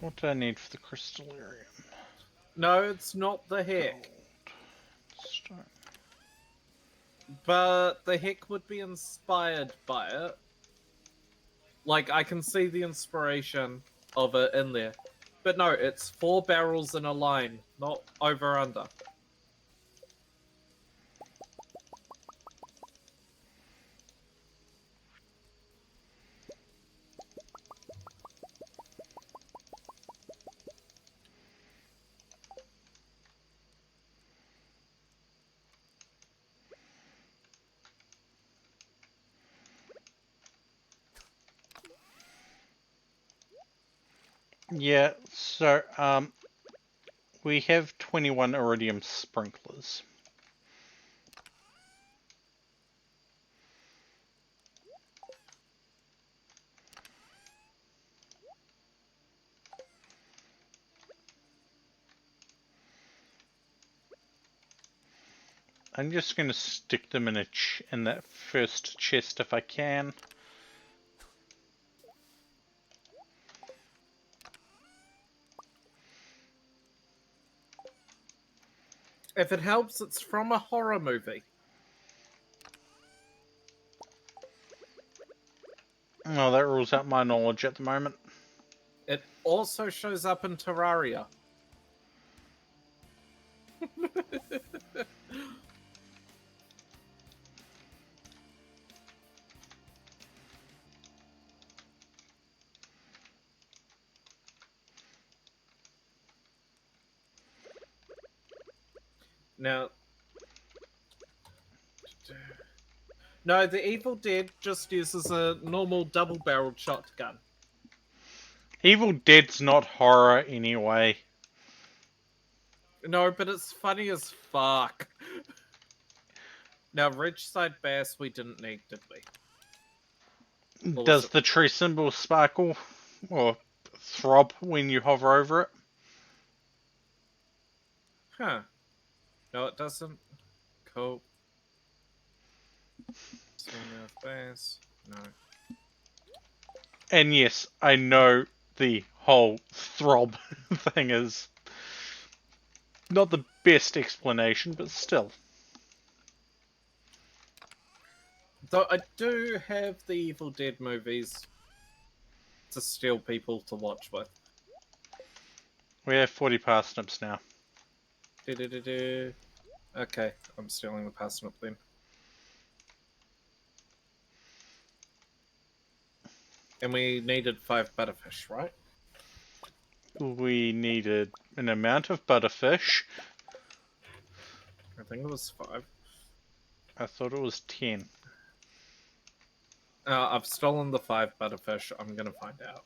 What do I need for the crystallarium? No, it's not the heck. Stone. But the heck would be inspired by it. Like, I can see the inspiration of it in there. But no, it's 4 barrels in a line, not over under. Yeah, so, we have 21 iridium sprinklers. I'm just going to stick them in that first chest if I can. If it helps, it's from a horror movie. Oh, that rules out my knowledge at the moment. It also shows up in Terraria. Now, no, the Evil Dead just uses a normal double-barreled shotgun. Evil Dead's not horror anyway. No, but it's funny as fuck. Now, Ridgeside Bass we didn't need, did we? Or was Does it... the tree symbol sparkle or throb when you hover over it? Huh. No, it doesn't. Cool. Smallmouth Bass. No. And yes, I know the whole throb thing is not the best explanation, but still. Though I do have the Evil Dead movies to steal people to watch with. We have 40 parsnips now. Do-do-do-do. Okay, I'm stealing the parsnip then. And we needed 5 butterfish, right? We needed an amount of butterfish. I think it was 5. I thought it was 10. I've stolen the 5 butterfish. I'm gonna find out.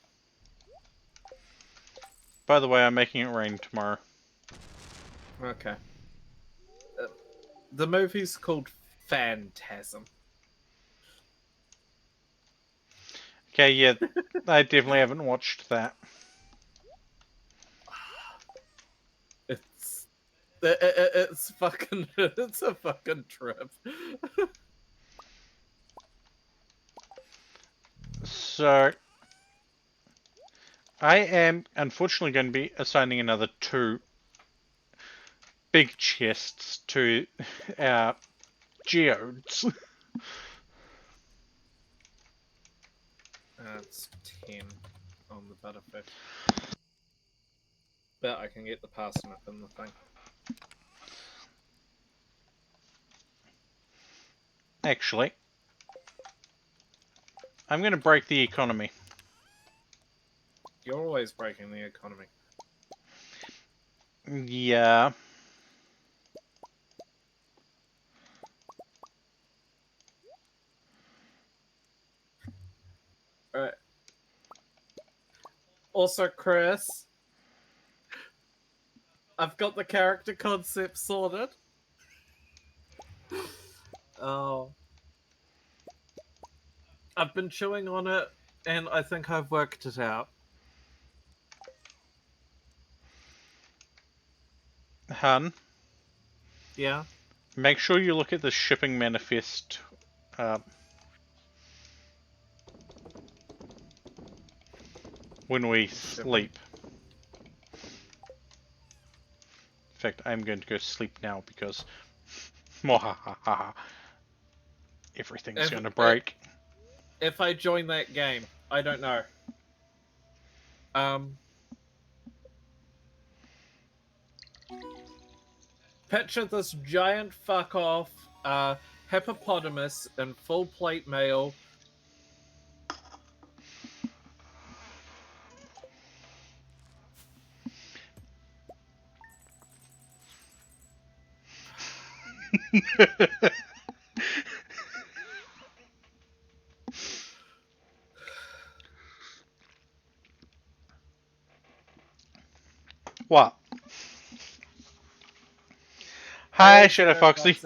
By the way, I'm making it rain tomorrow. Okay. The movie's called Phantasm. Okay, yeah, I definitely haven't watched that. It's fucking it's a fucking trip. So, I am unfortunately going to be assigning another 2 big chests to our geodes. It's 10 on the butterfish. Bet I can get the parsnip in the thing. Actually, I'm going to break the economy. You're always breaking the economy. Yeah. Alright. Also, Chris, I've got the character concept sorted. Oh. I've been chewing on it, and I think I've worked it out. Hun, Yeah? make sure you look at the shipping manifest when we sleep. In fact, I'm going to go sleep now because everything's going to break. If I join that game, I don't know. Picture this giant fuck off hippopotamus in full plate mail. What? Hi, Shadow Foxy.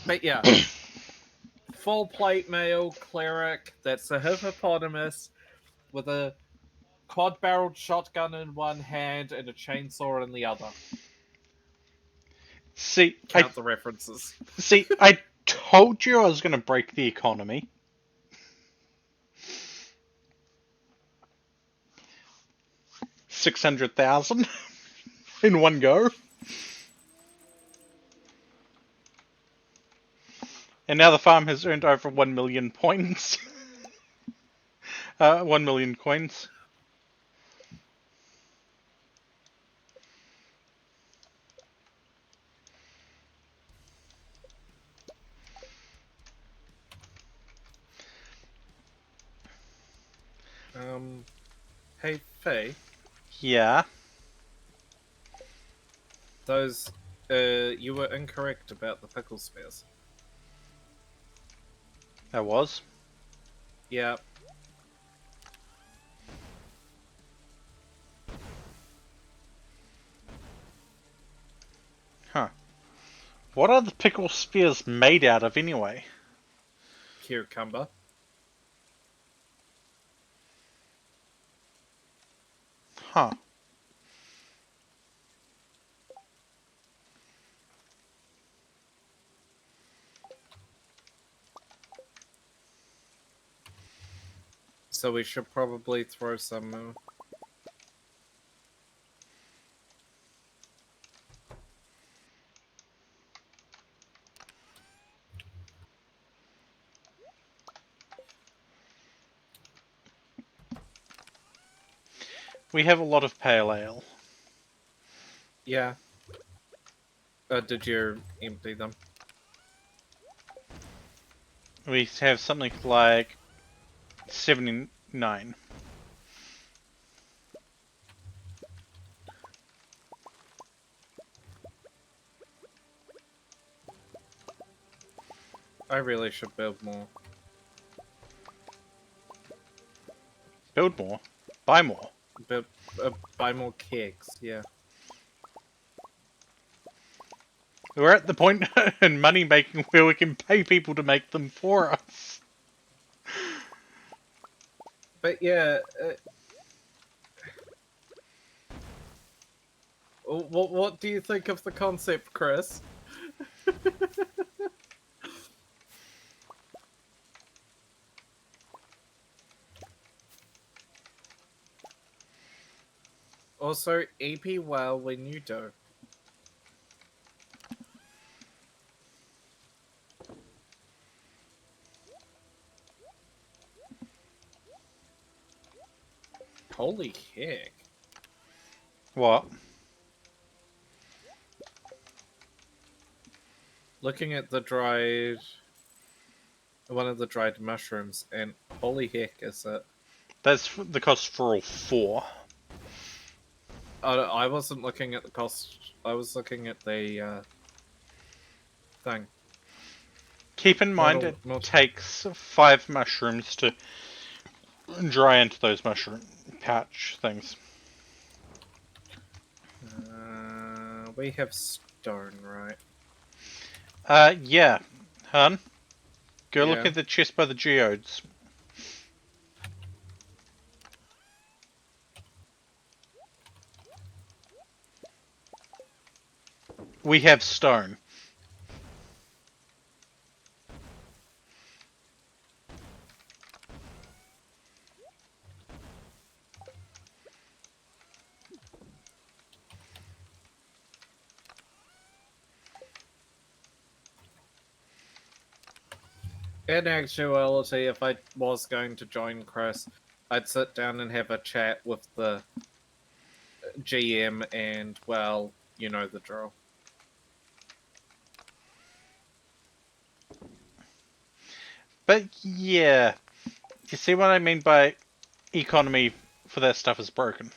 But yeah. Full plate mail cleric that's a hippopotamus with a quad-barreled shotgun in one hand and a chainsaw in the other. See, Count the references. See, I told you I was going to break the economy. $600,000. in one go. And now the farm has earned over 1 million points. 1 million coins. Hey Faye, Yeah, those you were incorrect about the pickle spears. that was. Yeah, Huh. What are the pickle spears made out of anyway? cucumber. Huh. So we should probably throw some. We have a lot of pale ale. Yeah. Did you empty them? We have something like 79. I really should build more. Build more. Buy more. Build, buy more kegs. Yeah. We're at the point in money making where we can pay people to make them for us. But yeah. What do you think of the concept, Chris? Also, EP well when you do. Holy heck. What? Looking at the dried. One of the dried mushrooms, and holy heck, is it. That's the cost for all 4. I wasn't looking at the cost. I was looking at the thing. Keep in mind it takes 5 mushrooms to dry into those mushroom pouch things. We have stone, right? Yeah. Hun? Go look Yeah. at the chest by the geodes. We have stone. In actuality, if I was going to join Chris, I'd sit down and have a chat with the GM and, well, you know the drill. But yeah, you see what I mean by economy for that stuff is broken.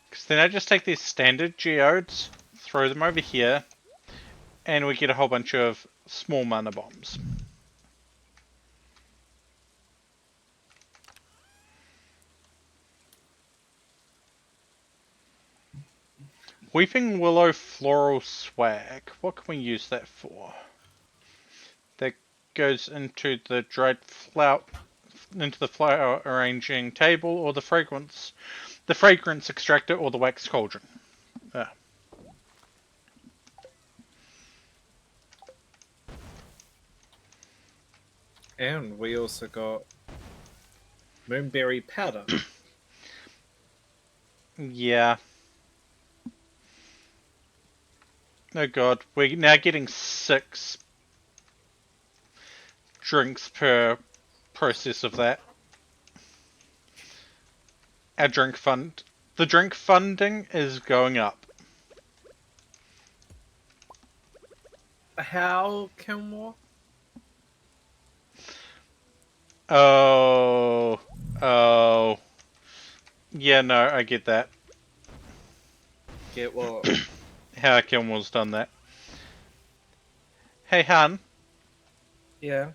Because then I just take these standard geodes, throw them over here, and we get a whole bunch of small mana bombs. Weeping Willow Floral Swag. What can we use that for? That goes into the dried flower, into the flower arranging table, or the fragrance extractor, or the wax cauldron. And we also got moonberry powder. Yeah. Oh god, we're now getting 6 drinks per process of that. Our drink fund. The drink funding is going up. How, Kilmore? Oh. Oh. Yeah, no, I get that. Get what? How Kilmore's done that. Hey, Han, Yeah.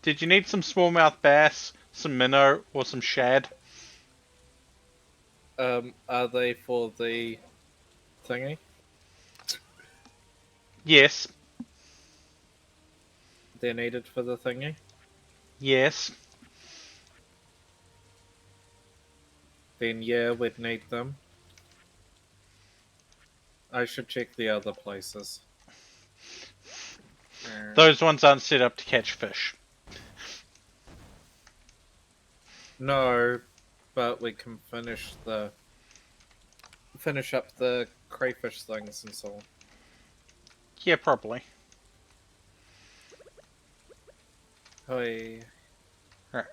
did you need some smallmouth bass, some minnow, or some shad? Are they for the thingy? Yes. They're needed for the thingy? Yes. Then yeah, we'd need them. I should check the other places. Those ones aren't set up to catch fish. No, but we can finish up the crayfish things and so on. Yeah, probably. Hey. Right.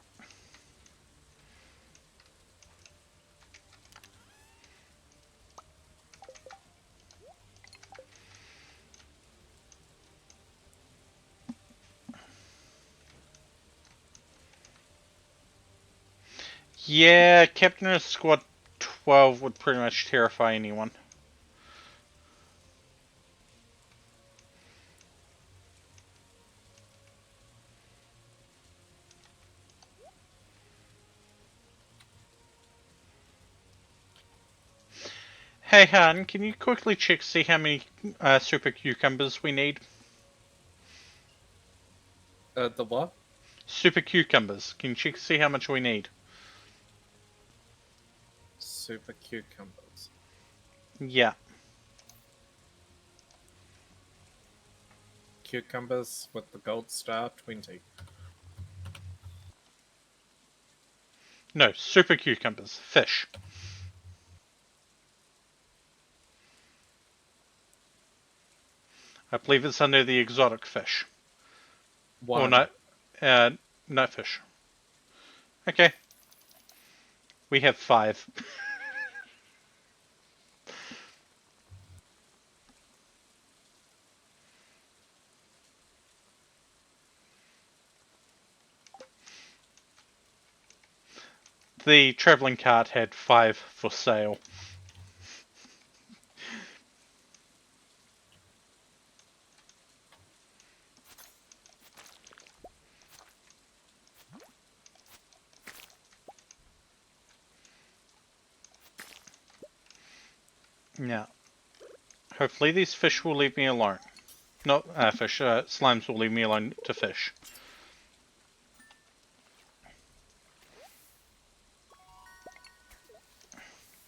Yeah, Captain of Squad 12 would pretty much terrify anyone. Hey Han, can you quickly check see how many super cucumbers we need? The what? Super cucumbers. Can you check see how much we need? Super cucumbers. Yeah. Cucumbers with the gold star, 20. No, super cucumbers. Fish. I believe it's under the exotic fish. Or 1. no, nut fish. Okay. We have 5. The travelling cart had 5 for sale. Yeah. Hopefully these fish will leave me alone. Not fish, slimes will leave me alone to fish.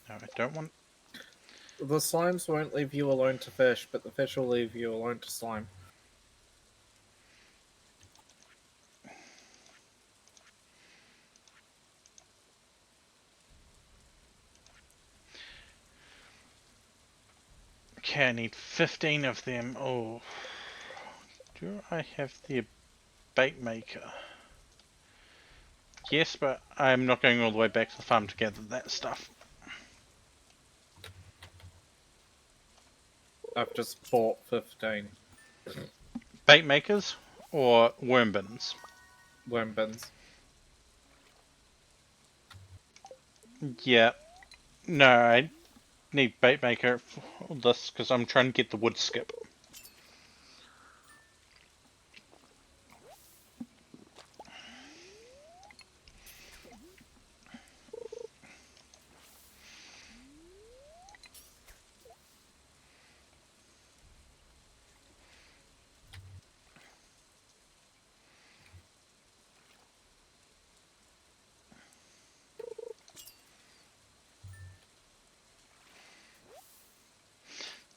No, I don't want... The slimes won't leave you alone to fish, but the fish will leave you alone to slime. Okay, I need 15 of them. Oh. Do I have the bait maker? Yes, but I'm not going all the way back to the farm to gather that stuff. I've just bought 15 Bait makers or worm bins? worm bins. Yeah. No, I need bait maker for this because I'm trying to get the wood skip.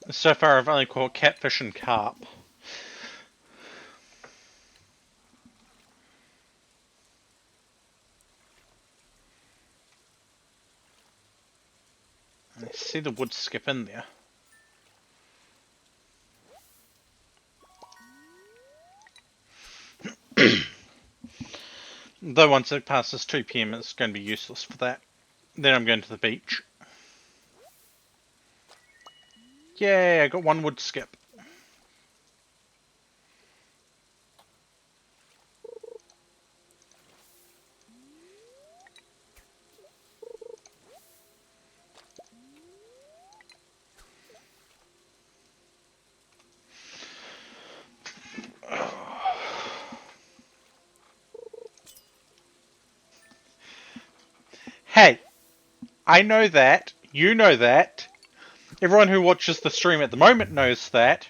So far I've only caught catfish and carp. I see the wood skip in there. Though once it passes 2 PM, it's going to be useless for that. Then I'm going to the beach. Yay, I got 1 wood skip. Hey, I know that. You know that. Everyone who watches the stream at the moment knows that.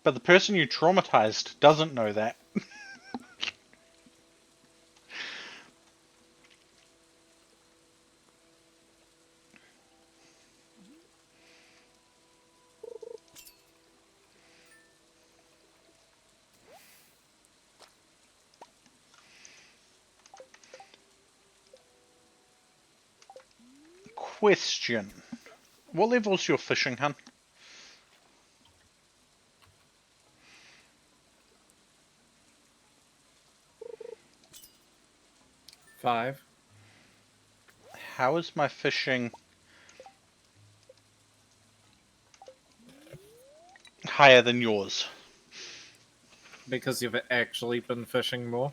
But the person you traumatized doesn't know that. Question. What level's your fishing, hun? 5. How is my fishing higher than yours? Because you've actually been fishing more.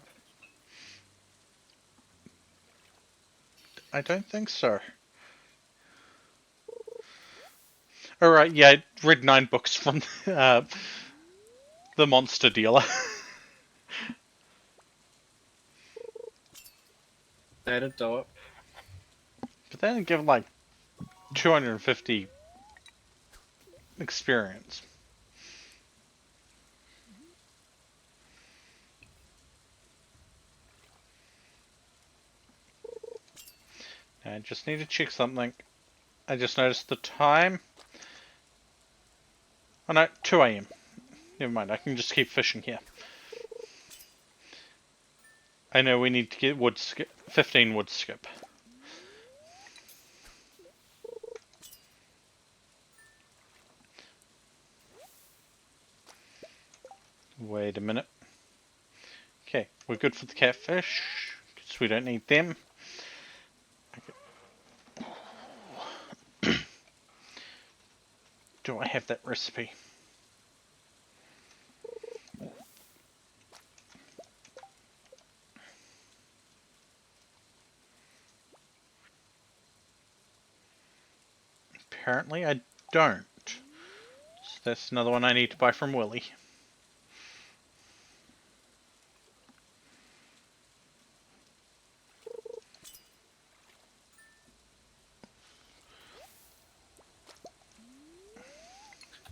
I don't think so. Alright, yeah, I read 9 books from the monster dealer. That'd do it. But then give like 250 experience. I just need to check something. I just noticed the time. Oh no, 2 AM. Never mind, I can just keep fishing here. I know we need to get wood skip, 15 wood skip. Wait a minute. Okay, we're good for the catfish, because we don't need them. Do I have that recipe? Apparently I don't. So that's another one I need to buy from Willy.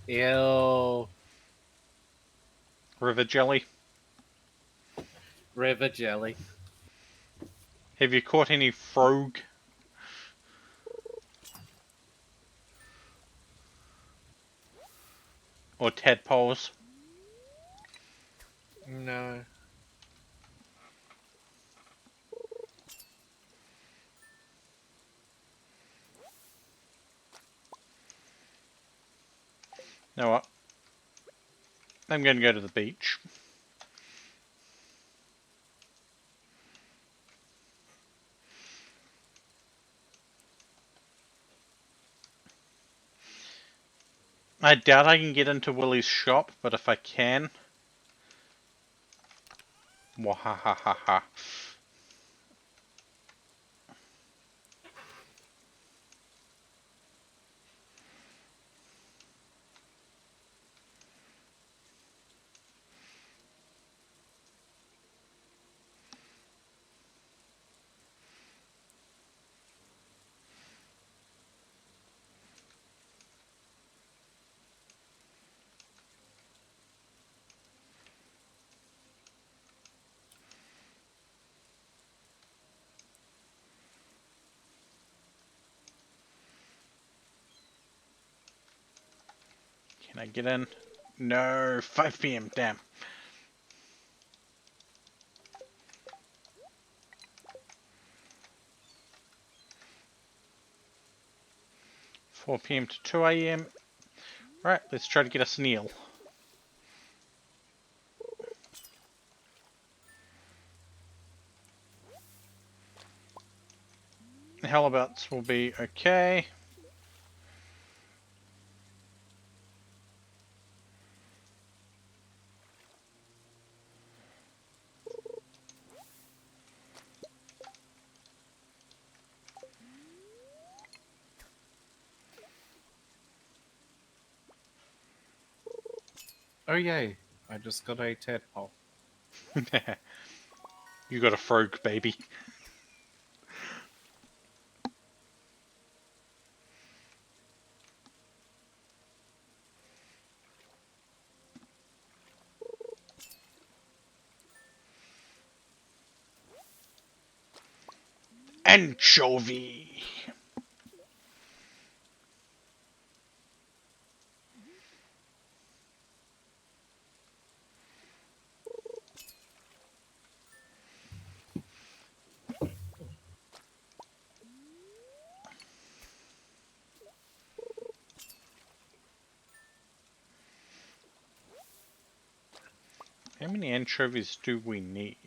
Ew. River jelly. River jelly. Have you caught any frog? Or tadpoles? No. Know what? I'm going to go to the beach. I doubt I can get into Willy's shop, but if I can... Wahahaha. Can I get in? No, 5 PM, damn. 4 PM to 2 AM. Right, let's try to get us an eel. Halibouts will be okay. Oh yay! I just got a tadpole. You got a frog, baby. Anchovy. How many anchovies do we need?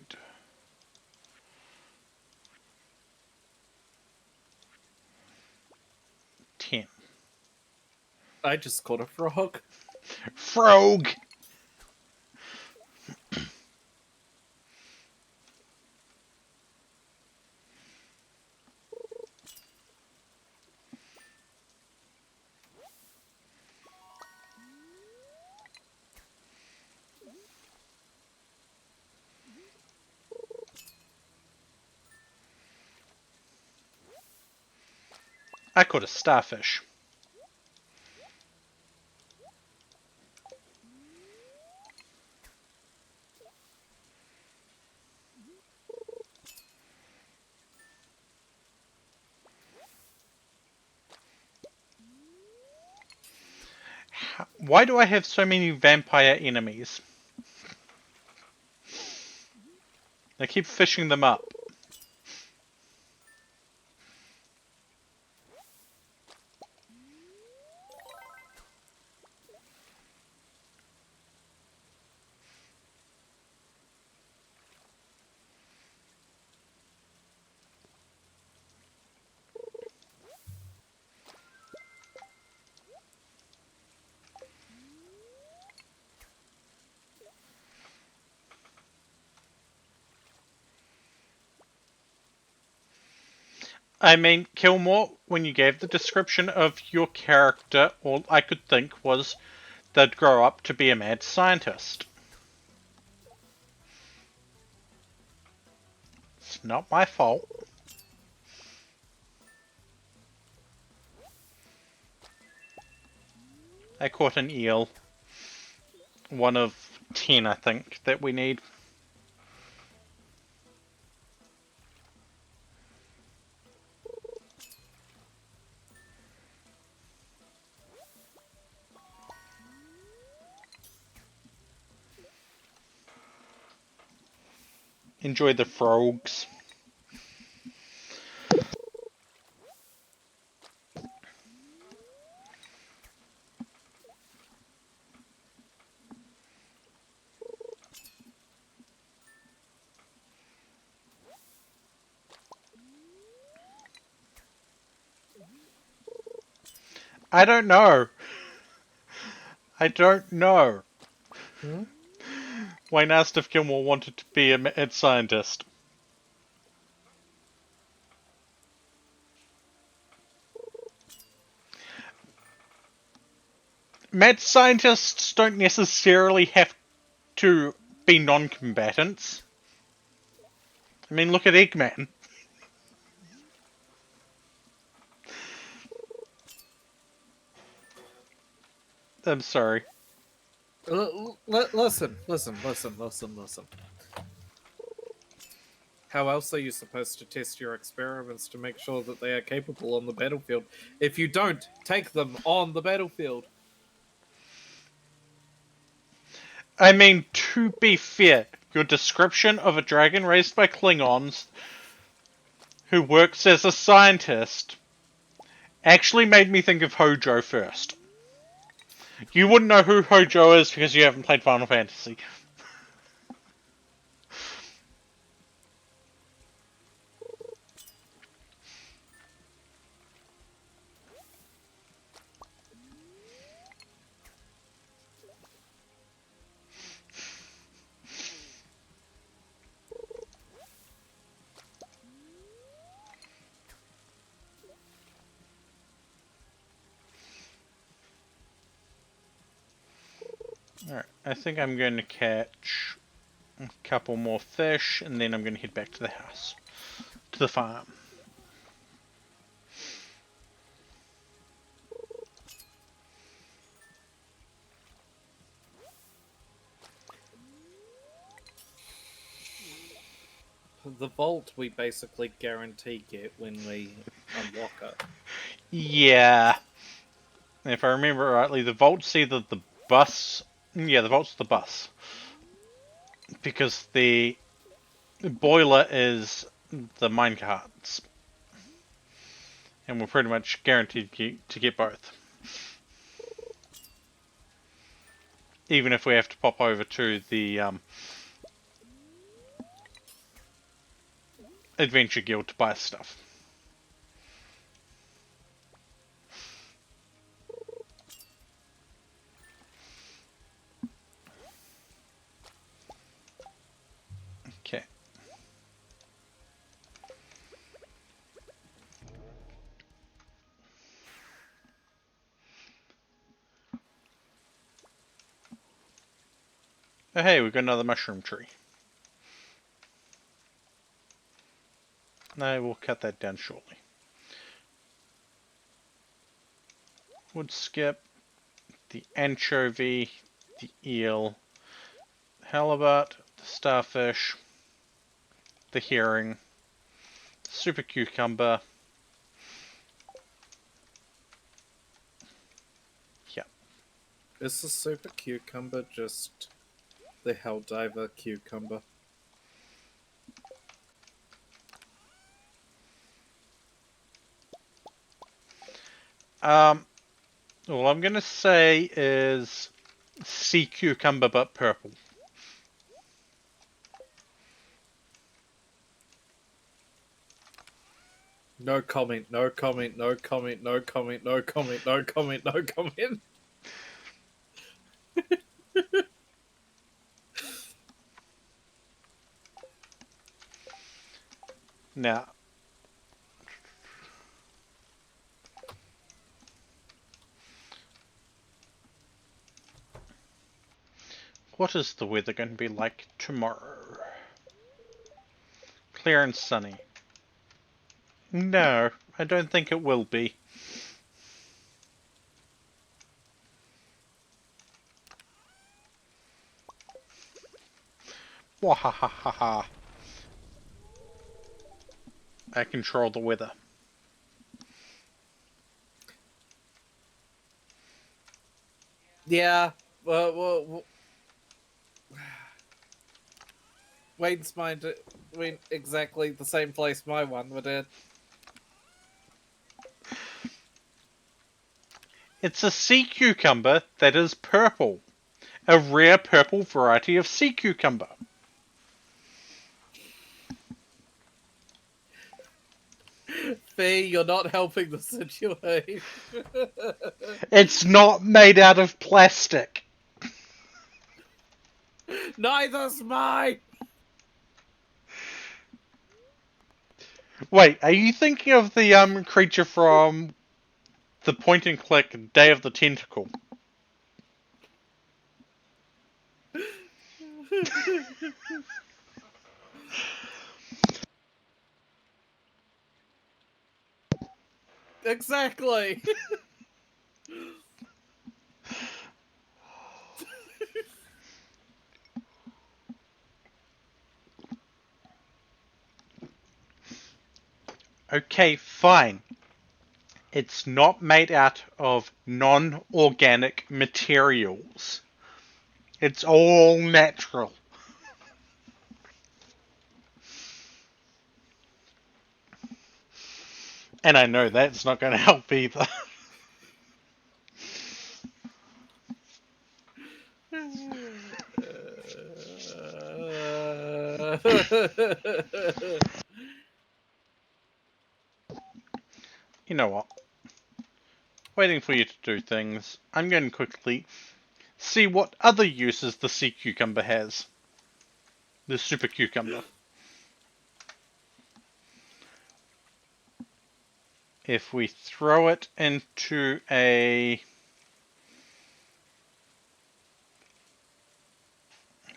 10. I just caught a frog. Frog! I caught a starfish. Why do I have so many vampire enemies? I keep fishing them up. I mean, Kilmore, when you gave the description of your character, all I could think was they'd grow up to be a mad scientist. It's not my fault. I caught an eel. One of 10, I think, that we need. Enjoy the frogs. I don't know. I don't know. Hmm? Wayne asked if Gilmore wanted to be a mad scientist. Mad scientists don't necessarily have to be non-combatants. I mean, look at Eggman. I'm sorry. Listen. How else are you supposed to test your experiments to make sure that they are capable on the battlefield if you don't take them on the battlefield? I mean, to be fair, your description of a dragon raised by Klingons who works as a scientist actually made me think of Hojo first. You wouldn't know who Hojo is because you haven't played Final Fantasy. Alright, I think I'm going to catch a couple more fish, and then I'm going to head back to the house. To the farm. The vault we basically guarantee get when we unlock it. Yeah. If I remember rightly, the vault's either the bus... Yeah, the vault's the bus. Because the boiler is the minecarts. And we're pretty much guaranteed to get both. Even if we have to pop over to the Adventure Guild to buy stuff. Okay. Oh hey, we've got another mushroom tree. No, we'll cut that down shortly. Wood skip, the anchovy, the eel, halibut, the starfish, the herring, super cucumber. Yeah. Is the super cucumber just the Helldiver cucumber? All I'm gonna say is sea cucumber but purple. No comment, no comment, no comment, no comment, no comment, no comment, no comment. Now, what is the weather going to be like tomorrow? Clear and sunny. No, I don't think it will be. Wahahaha. I control the weather. Yeah, well, Wayne's mind went exactly the same place my one would in. It's a sea cucumber that is purple. A rare purple variety of sea cucumber. Fee, you're not helping the situation. It's not made out of plastic. Neither's mine! Wait, are you thinking of the creature from the point and click Day of the Tentacle? Exactly. Okay, fine. It's not made out of non-organic materials. It's all natural. And I know that's not going to help either. You know what? Waiting for you to do things, I'm going to quickly see what other uses the sea cucumber has. The super cucumber. If we throw it into a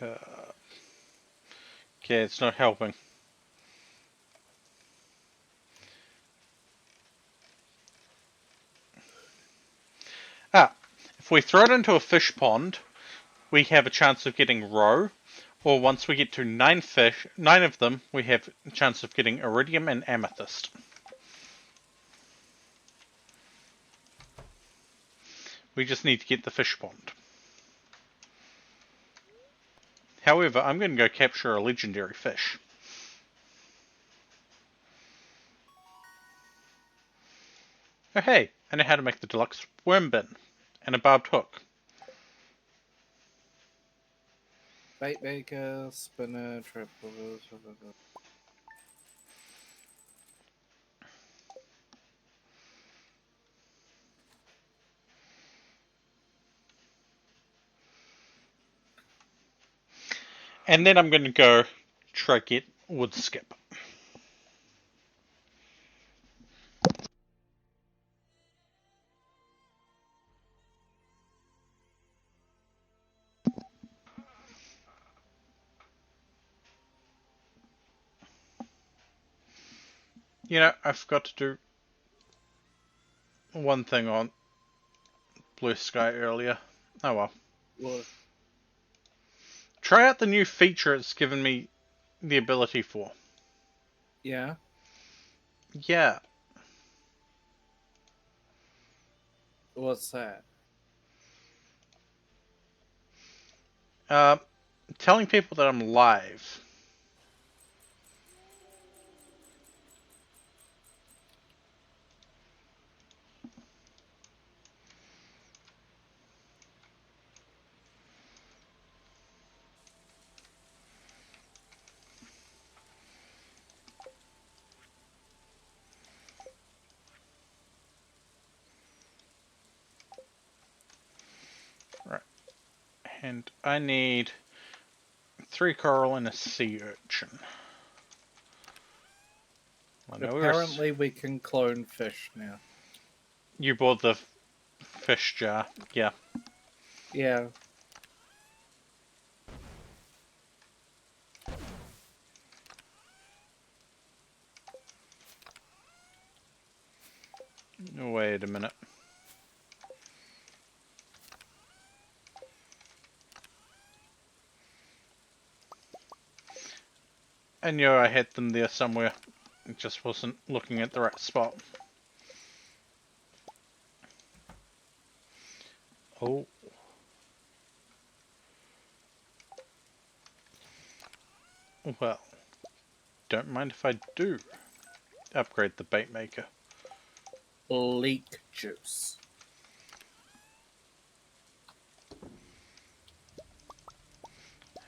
Okay, it's not helping. If we throw it into a fish pond, we have a chance of getting roe, or once we get to 9 fish, 9 of them, we have a chance of getting iridium and amethyst. We just need to get the fish pond. However, I'm going to go capture a legendary fish. Oh hey, I know how to make the deluxe worm bin and a barbed hook. Bait maker, spinner, triple. And then I'm going to go try get wood skip. You know, I forgot to do one thing on Blue Sky earlier. Oh well. What? Try out the new feature it's given me the ability for. Yeah. Yeah. What's that? Telling people that I'm live. Right. And I need 3 coral and a sea urchin. I know Apparently, we can clone fish now. you bought the fish jar. Yeah. Yeah. Wait a minute. I knew I had them there somewhere. I just wasn't looking at the right spot. Oh. Well, don't mind if I do upgrade the bait maker. Leek juice.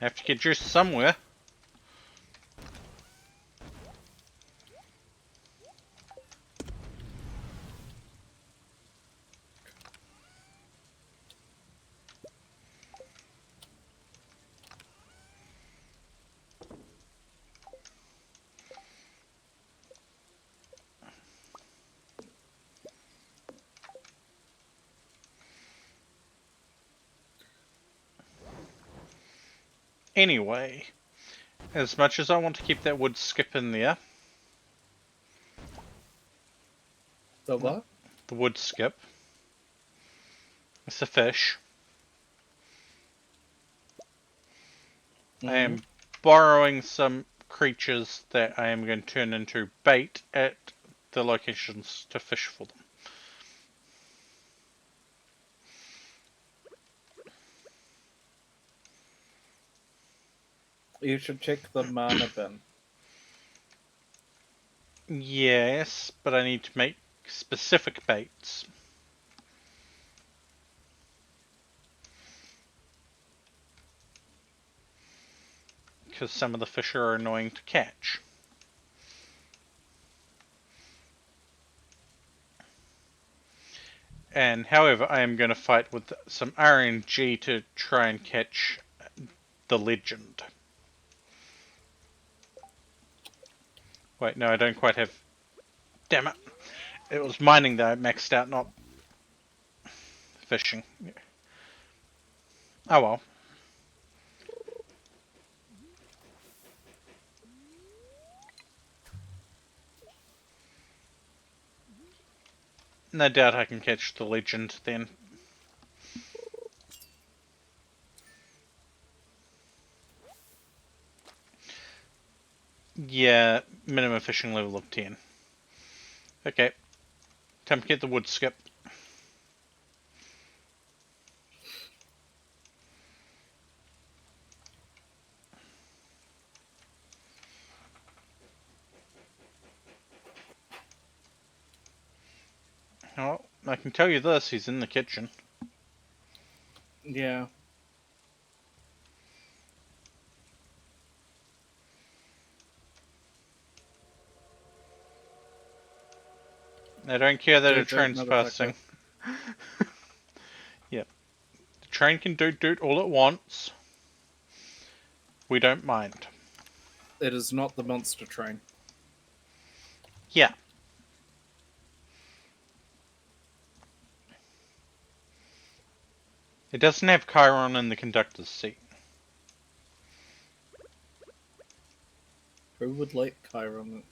I have to get juice somewhere. Anyway, as much as I want to keep that wood skip in there, The what? the wood skip, it's a fish. I am borrowing some creatures that I am going to turn into bait at the locations to fish for them. You should check the mana bin. Yes, but I need to make specific baits. Because some of the fish are annoying to catch. And however, I am going to fight with some RNG to try and catch the legend. Wait, no, I don't quite have... Damn it. It was mining that I maxed out, not fishing. Oh well. No doubt I can catch the legend then. Yeah, minimum fishing level of 10. Okay, time to get the wood skip. Oh, I can tell you this, he's in the kitchen. Yeah. I don't care that a Doot doot, train's motherfucker. passing. Yep. The train can doot doot all at once. We don't mind. It is not the monster train. Yeah. It doesn't have Chiron in the conductor's seat. Who would like Chiron?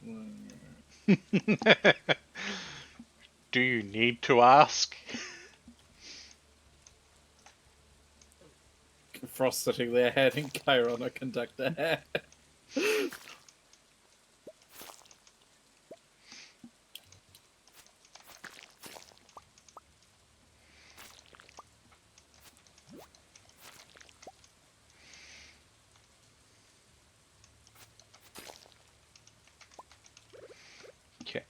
Do you need to ask? Frost sitting there handing Chiron a conductor hat. Okay.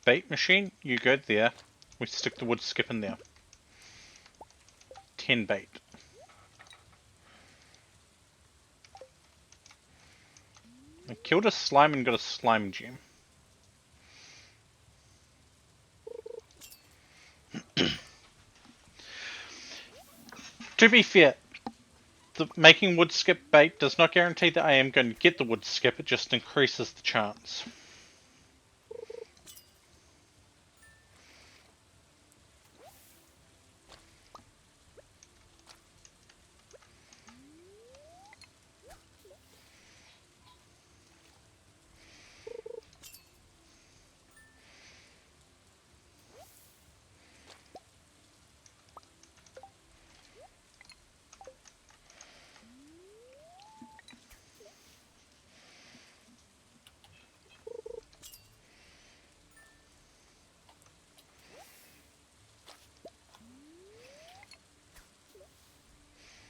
Bait machine, you go there. We stick the wood skip in there. 10 bait. I killed a slime and got a slime gem. To be fair, making wood skip bait does not guarantee that I am going to get the wood skip, it just increases the chance.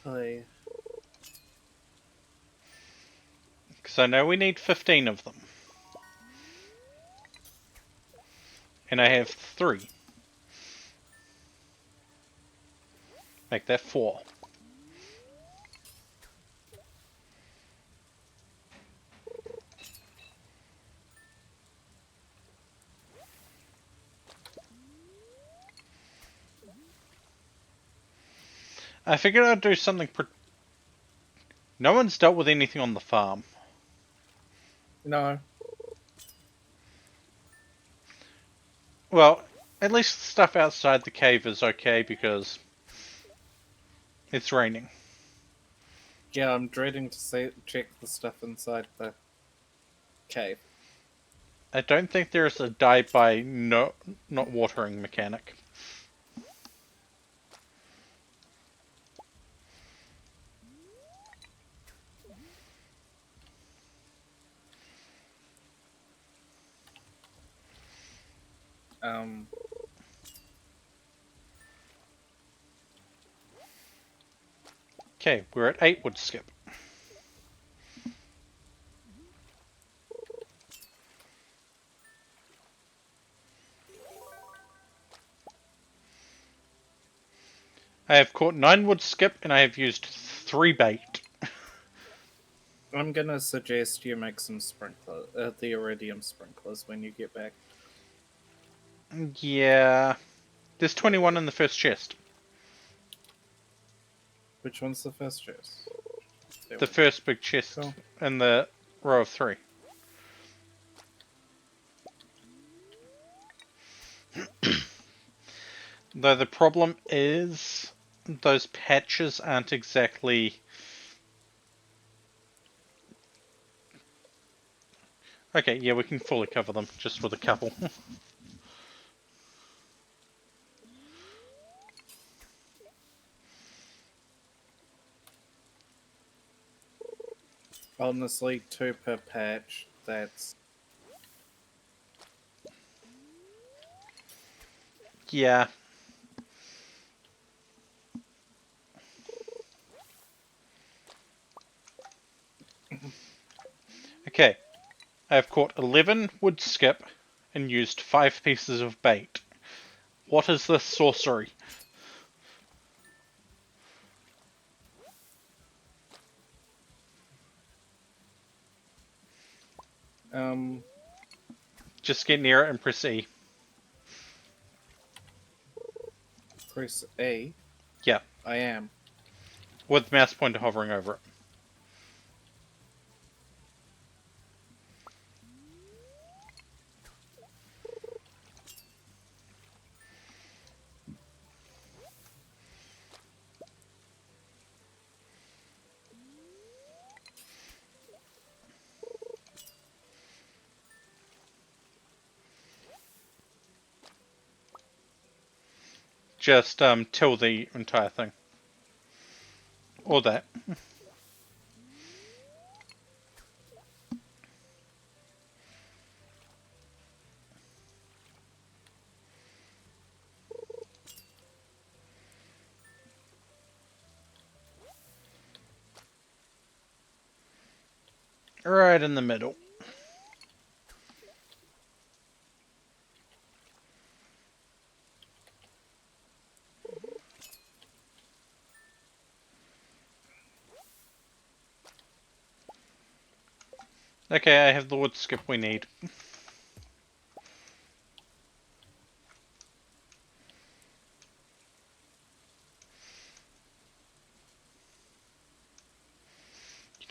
Hi. Because I know we need 15 of them. And I have 3. Make that 4. I figured I'd do something. No one's dealt with anything on the farm. No. Well, at least the stuff outside the cave is okay because it's raining. Yeah, I'm dreading to check the stuff inside the cave. I don't think there's a die by not watering mechanic. Um, Okay, we're at 8 wood skip. I have caught 9 wood skip and I have used 3 bait. I'm gonna suggest you make some the iridium sprinklers when you get back. Yeah. There's 21 in the first chest. Which one's the first chest? The first big chest Cool. in the row of 3. Though the problem is those patches aren't exactly... Okay, yeah, we can fully cover them just with a couple. Honestly, 2 per patch. That's Yeah. Okay. I have caught 11 wood skip and used 5 pieces of bait. What is this sorcery? um. Just get near it and press E. Press A. Yeah, I am. with the mouse pointer hovering over it. Just till the entire thing. Or that. Right in the middle. Okay, I have the wood skip we need. You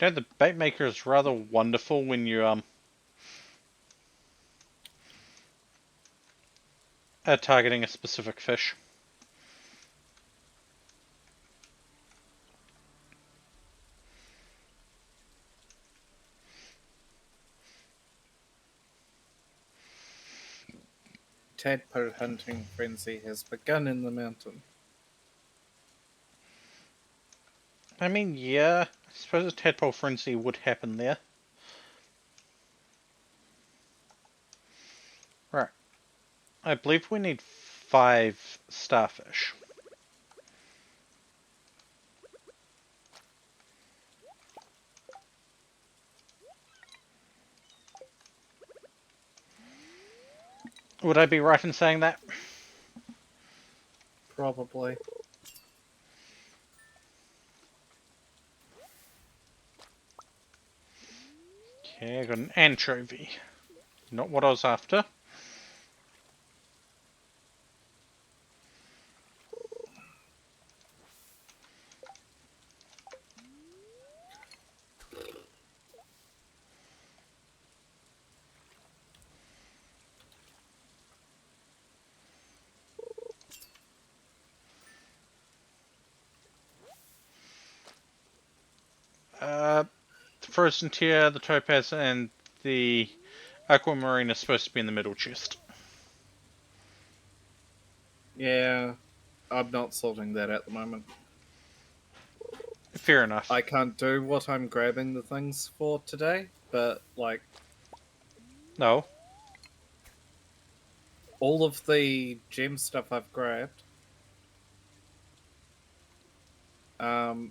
know, the bait maker is rather wonderful when you are targeting a specific fish. Tadpole hunting frenzy has begun in the mountain. I mean, yeah, I suppose a tadpole frenzy would happen there. Right. I believe we need 5 starfish. Would I be right in saying that? Probably. Okay, I got an anchovy. Not what I was after. The frozen tier, the topaz, and the aquamarine is supposed to be in the middle chest. Yeah, I'm not sorting that at the moment. Fair enough. I can't do what I'm grabbing the things for today, but like No. all of the gem stuff I've grabbed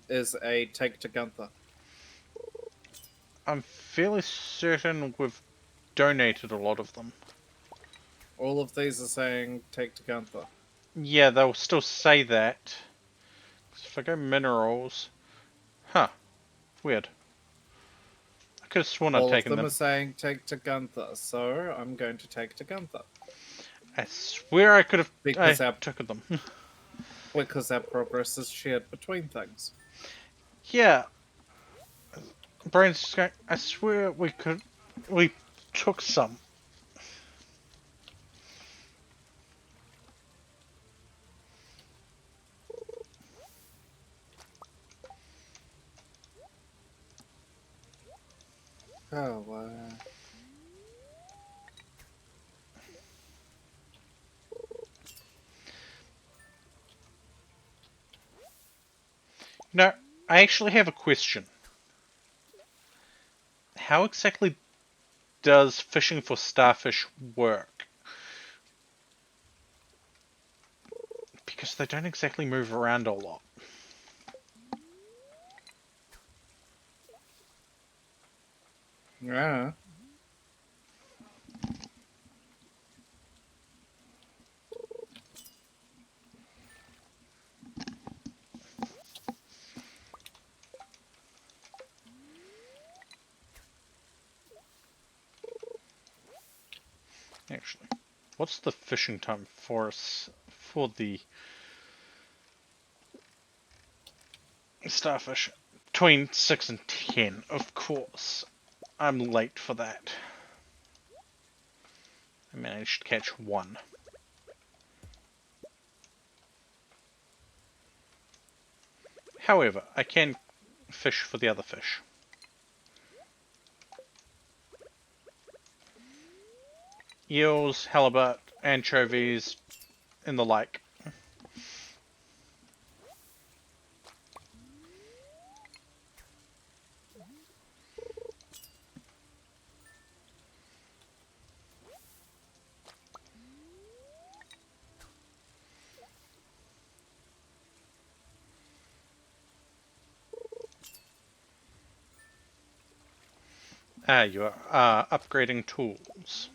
is a take to Gunther. I'm fairly certain we've donated a lot of them. All of these are saying take to Gunther. Yeah, they'll still say that. If I go minerals... Huh. Weird. I could have sworn I'd All of taken them them. are saying take to Gunther, so I'm going to take to Gunther. I swear I could have... I Because our took them. because our progress is shared between things. Yeah. Brain's just going... I swear we could... We took some. Oh, No, I actually have a question. how exactly does fishing for starfish work? Because they don't exactly move around a lot. Yeah. Actually, what's the fishing time for us for the starfish? Between 6 and 10, of course. I'm late for that. I managed to catch one. However, I can fish for the other fish. Eels, halibut, anchovies, and the like. Ah, you are upgrading tools.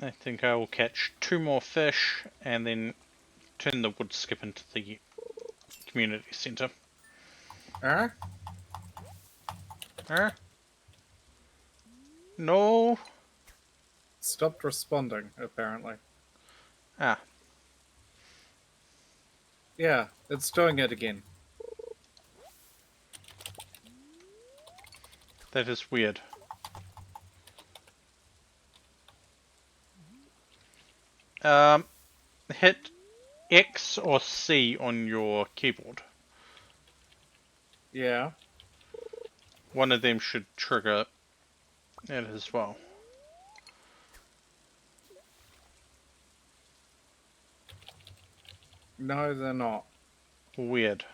I think I will catch 2 more fish and then turn the wood skip into the community centre. Alright. No. Stopped responding, apparently. Ah, Yeah, it's doing it again. that is weird. Hit X or C on your keyboard. Yeah. One of them should trigger it as well. No, they're not. Weird.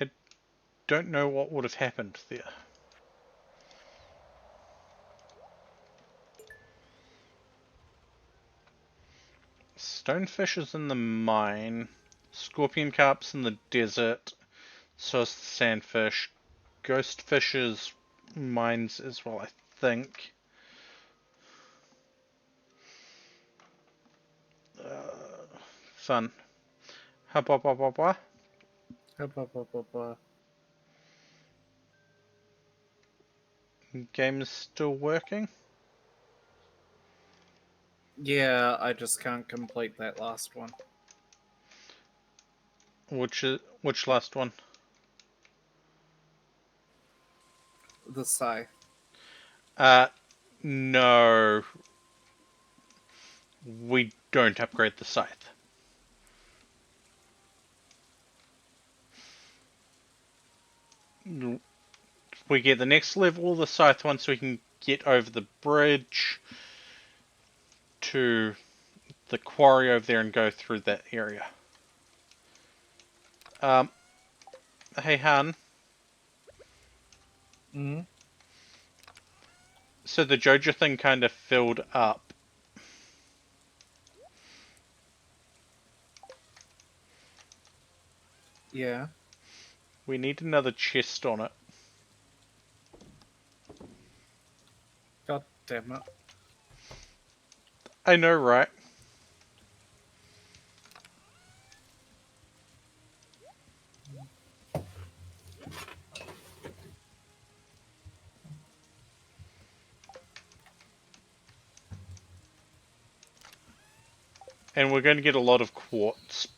I don't know what would have happened there. Stonefish is in the mine. Scorpion carp's in the desert. So is the sandfish. Ghostfish is mines as well, I think. Fun. Ha ba ba ba ba. Game is still working. Yeah, I just can't complete that last one. Which last one? The scythe. Uh, no, we don't upgrade the scythe. we get the next level of the scythe once we can get over the bridge to the quarry over there and go through that area. Hey Han, Mm. so the Joja thing kind of filled up. Yeah. We need another chest on it. God damn it. I know, right? And we're going to get a lot of quartz.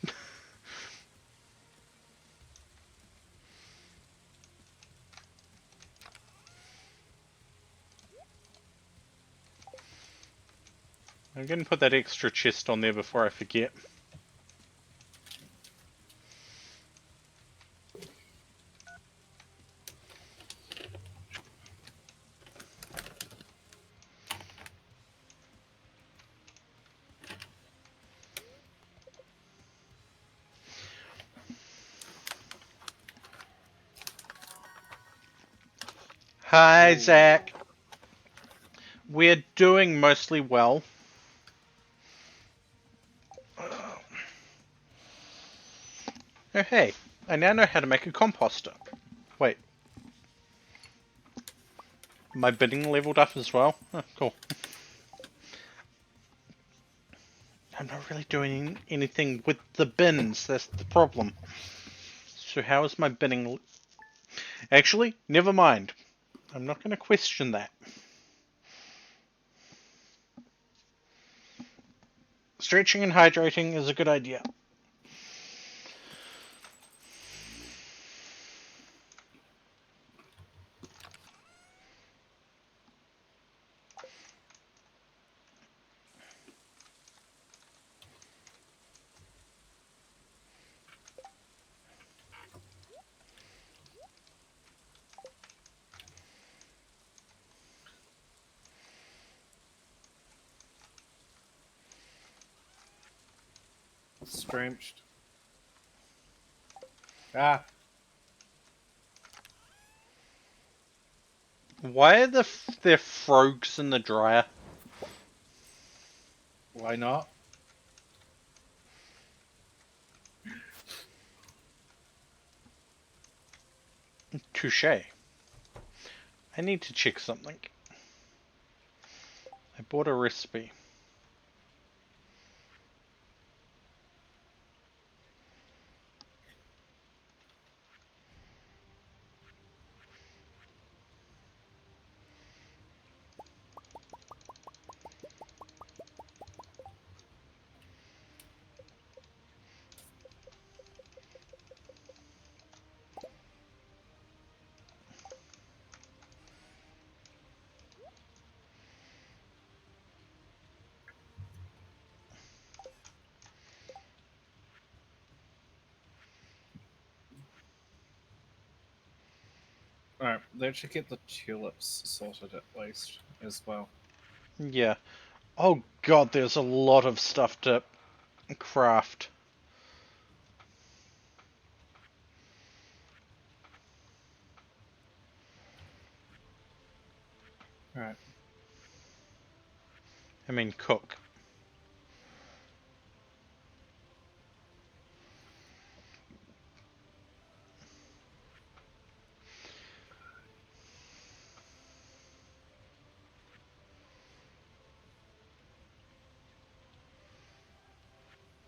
I'm going to put that extra chest on there before I forget. Hi, Zach. We're doing mostly well. Oh, hey. I now know how to make a composter. Wait. My bidding leveled up as well? Oh, cool. I'm not really doing anything with the bins, that's the problem. So how is my bidding... Actually, never mind. I'm not going to question that. Stretching and hydrating is a good idea. It's drenched. Ah. Why are there frogs in the dryer? Why not? Touche. I need to check something. I bought a recipe. Alright, let's should get the tulips sorted at least as well. Yeah. Oh god, there's a lot of stuff to craft. Alright. I mean, cook.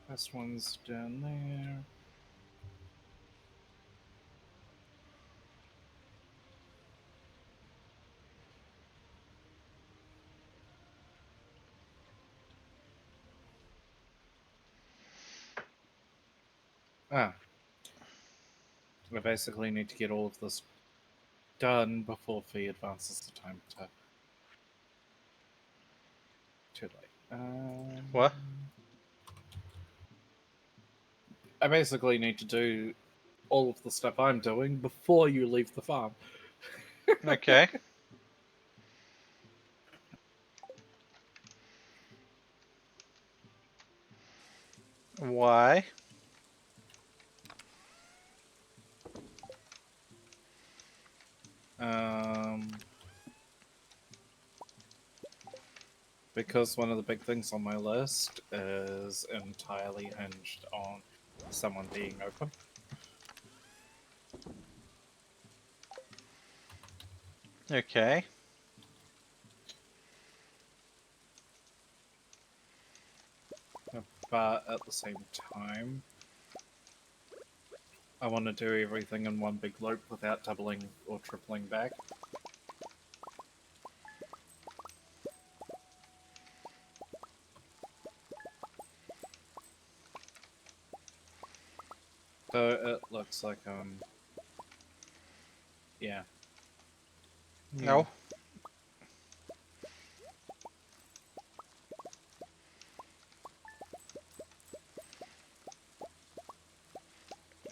This one's down there. Ah. I basically need to get all of this done before Fee advances the time to... Too late. What? I basically need to do all of the stuff I'm doing before you leave the farm. Okay. Why? Because one of the big things on my list is entirely hinged on someone being open. Okay. But at the same time, I want to do everything in one big loop without doubling or tripling back. So it looks like yeah. No.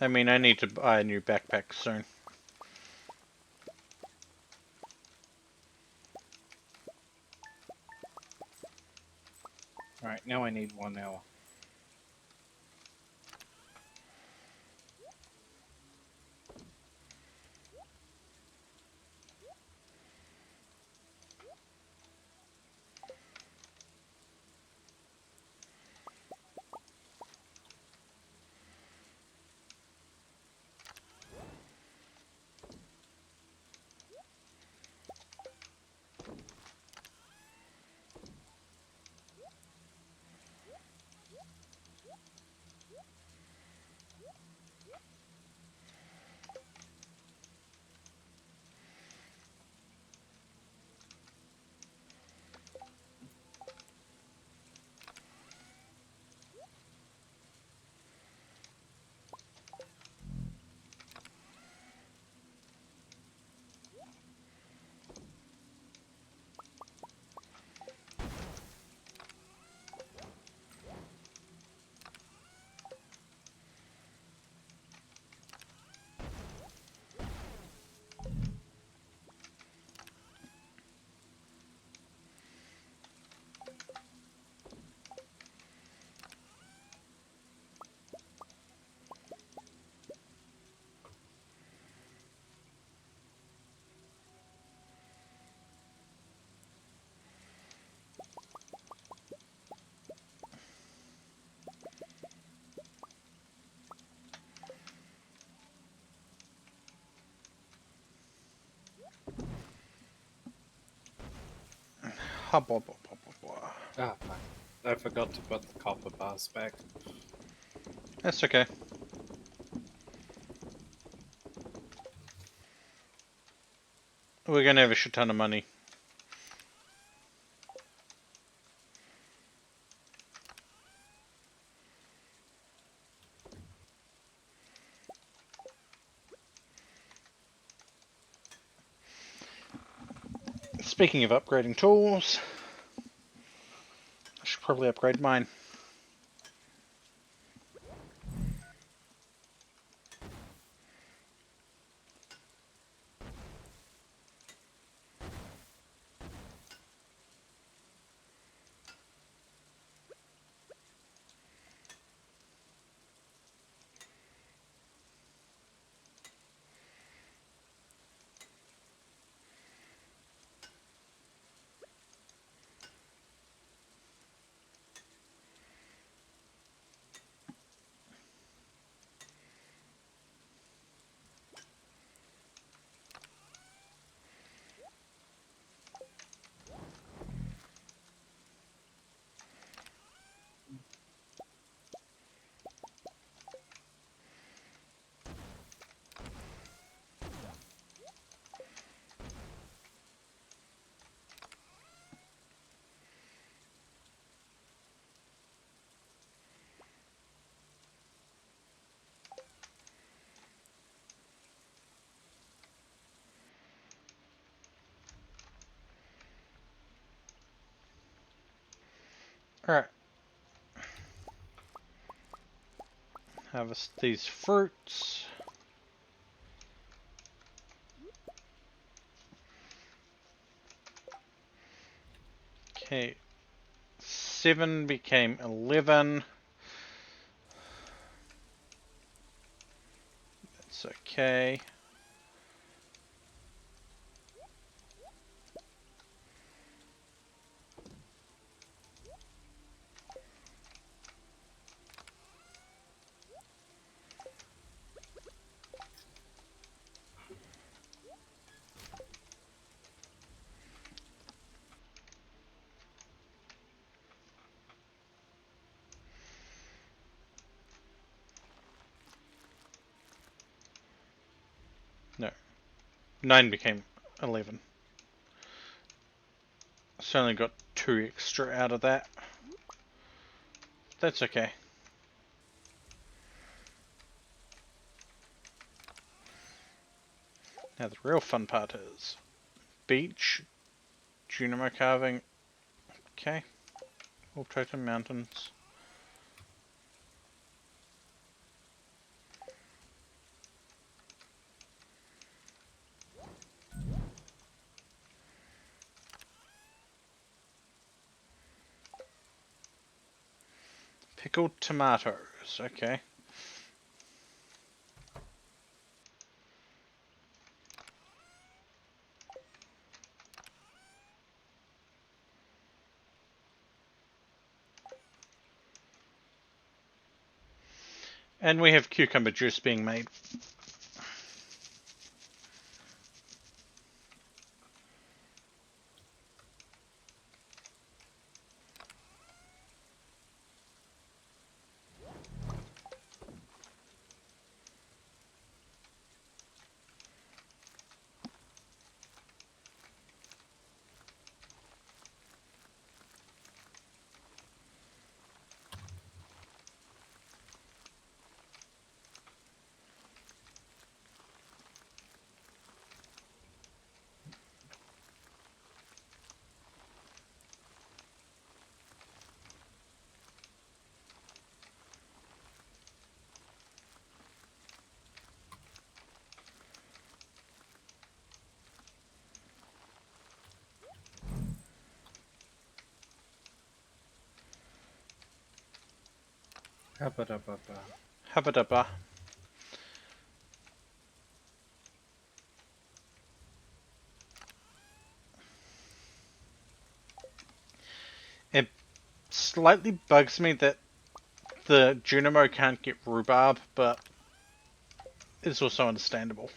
I mean, I need to buy a new backpack soon. Alright, now I need 1 hour. Ah, fuck. I forgot to put the copper bars back. That's okay. We're gonna have a shit ton of money. Speaking of upgrading tools, I should probably upgrade mine. Alright. Harvest these fruits. Okay. 7 became 11. That's okay. No. 9 became 11. So only got 2 extra out of that. That's okay. Now the real fun part is beach, Junimo carving. Okay. All totem mountains. Pickled tomatoes. Okay. And we have cucumber juice being made. Habba-dabba-ba. Habba-dabba. It slightly bugs me that the Junimo can't get rhubarb, but it's also understandable.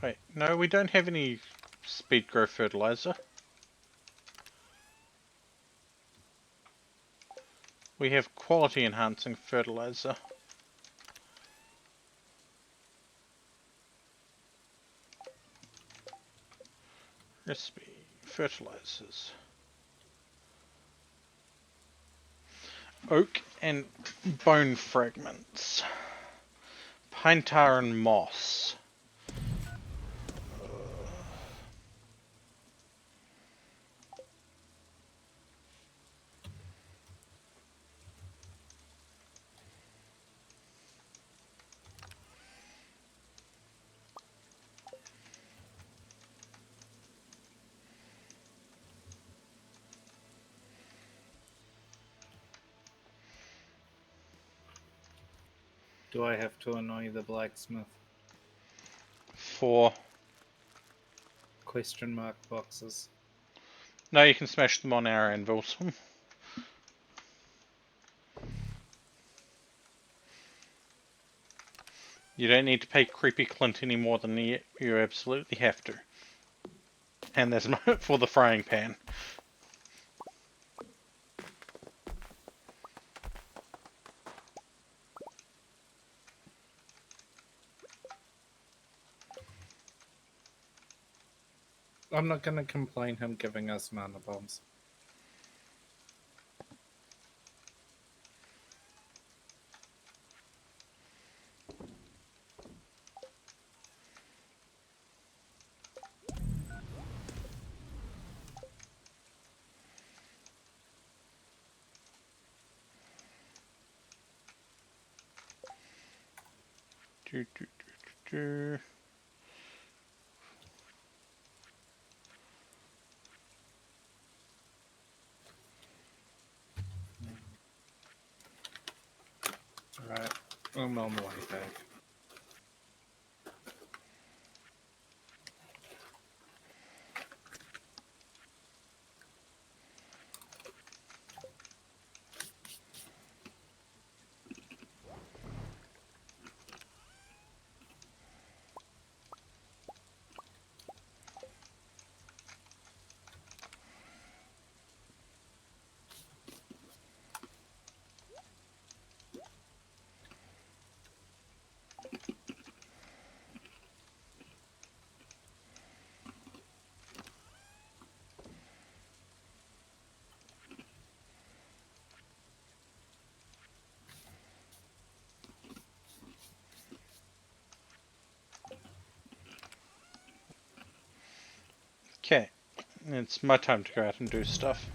Wait, no, we don't have any speed growth fertilizer. We have quality enhancing fertilizer. Recipe fertilizers. Oak and bone fragments. Pine tar and moss. Do I have to annoy the blacksmith? For Question mark boxes. no, you can smash them on our anvils. You don't need to pay Creepy Clint any more than you absolutely have to. And there's for the frying pan. I'm not gonna complain him giving us mana bombs. Do, do, do. Right. I'm on the way back. Okay, it's my time to go out and do stuff.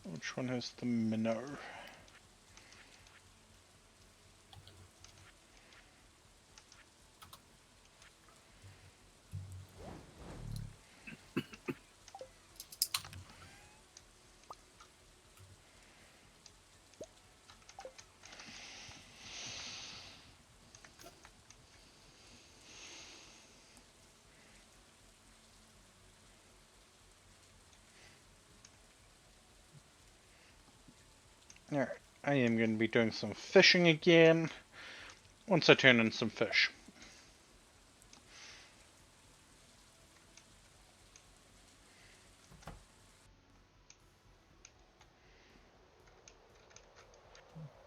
Which one has the minnow? Alright, I am going to be doing some fishing again once I turn in some fish.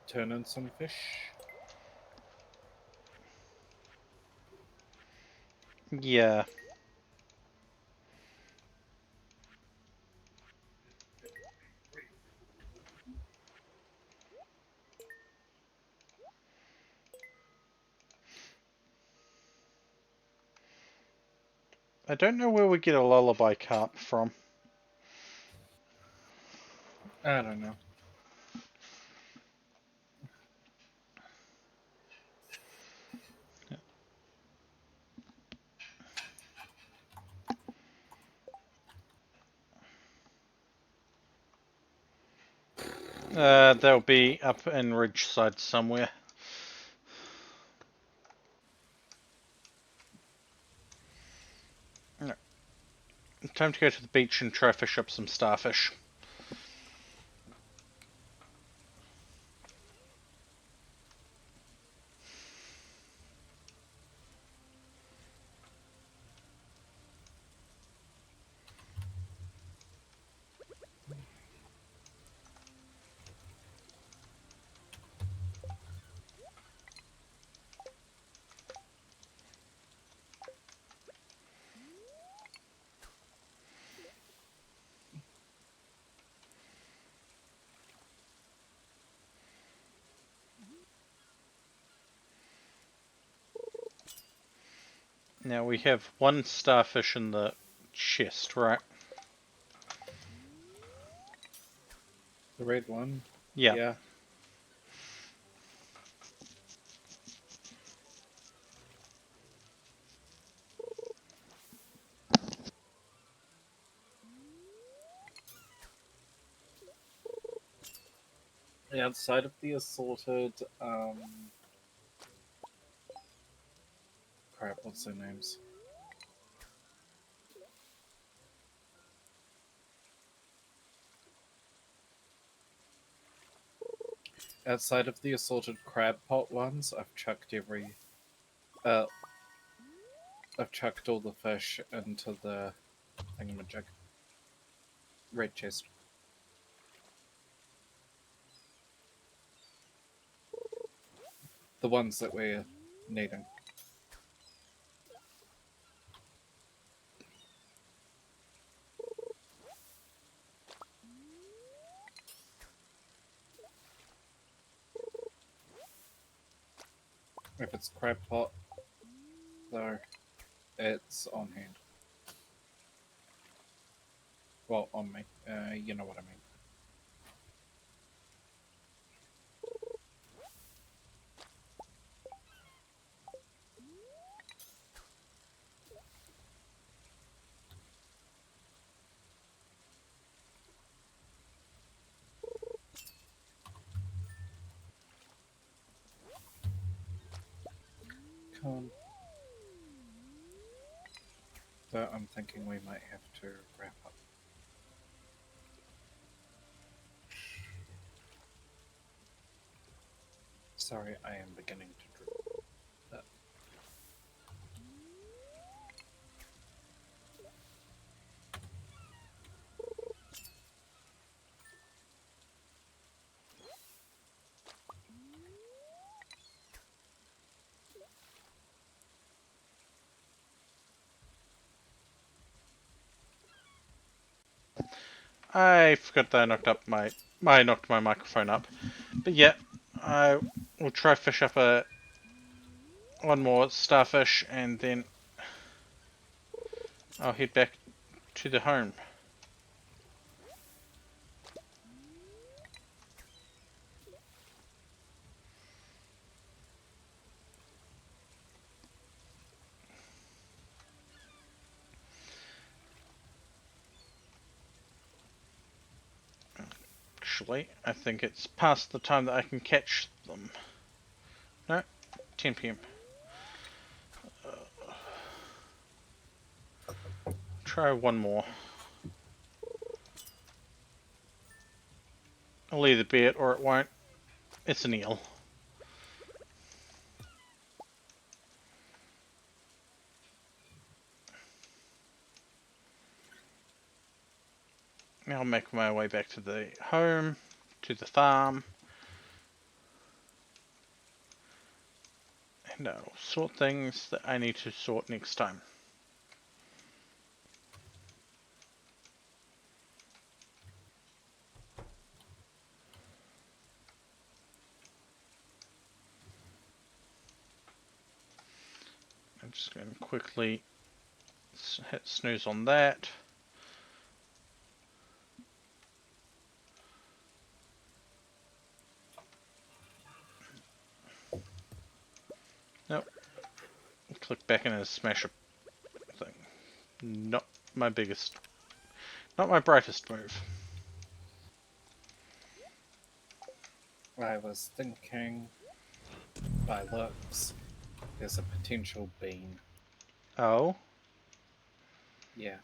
Turn in some fish. Yeah. I don't know where we get a lullaby carp from. I don't know. They'll be up in Ridgeside somewhere. No. Time to go to the beach and try fish up some starfish. Now we have one starfish in the chest, right? The red one? Yeah. Yeah. Outside of the assorted, crap, what's their names? Outside of the assorted crab pot ones, I've chucked uh, I've chucked all the fish into the thingamajig. Red chest. The ones that we're needing. If it's crab pot, though, it's on hand. Well, on me. You know what I mean. Come on. But I'm thinking we might have to wrap up. Sorry, I am beginning to drool. But I forgot that I knocked my microphone up. But yeah, I will try fish up one more starfish and then I'll head back to the home. Actually, I think it's past the time that I can catch them. No, 10 p.m. Try one more. I'll either be it or it won't. It's an eel. Now I'll make my way back to the home, to the farm, and I'll sort things that I need to sort next time. I'm just going to quickly hit snooze on that. Nope. Click back in and smash a thing. Not my brightest move. I was thinking, by looks, there's a potential bean. Oh. Yeah.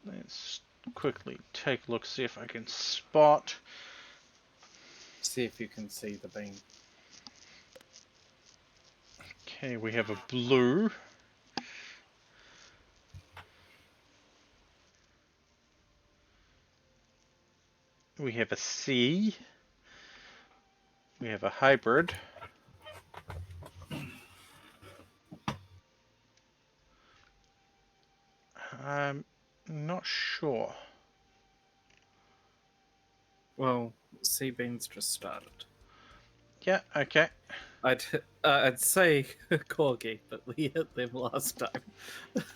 Let's quickly take a look, see if I can spot. See if you can see the bean. Okay, we have a blue. We have a C. We have a hybrid. I'm not sure. Well, sea beans just started. Yeah, okay. I'd say corgi, but we hit them last time.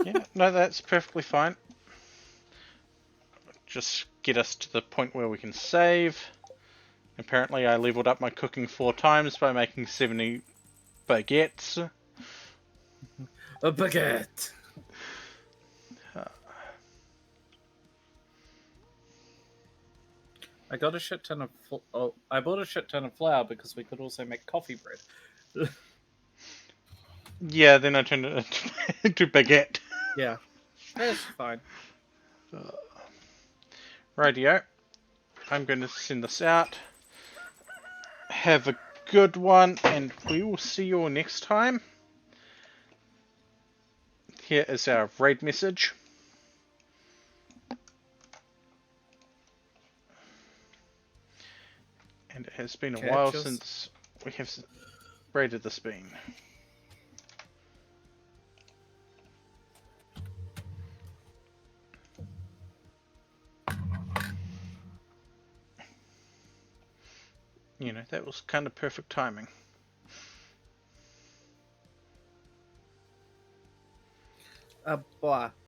Yeah, no, that's perfectly fine. Just get us to the point where we can save. Apparently I leveled up my cooking 4 times by making 70 baguettes. A baguette. I got a shit ton of. I bought a shit ton of flour because we could also make coffee bread. Yeah, then I turned it into baguette. Yeah, that's fine. Radio. I'm going to send this out. Have a good one, and we will see you all next time. Here is our raid message. And it has been a while since we have raided this bean. You know, that was kind of perfect timing. Blah.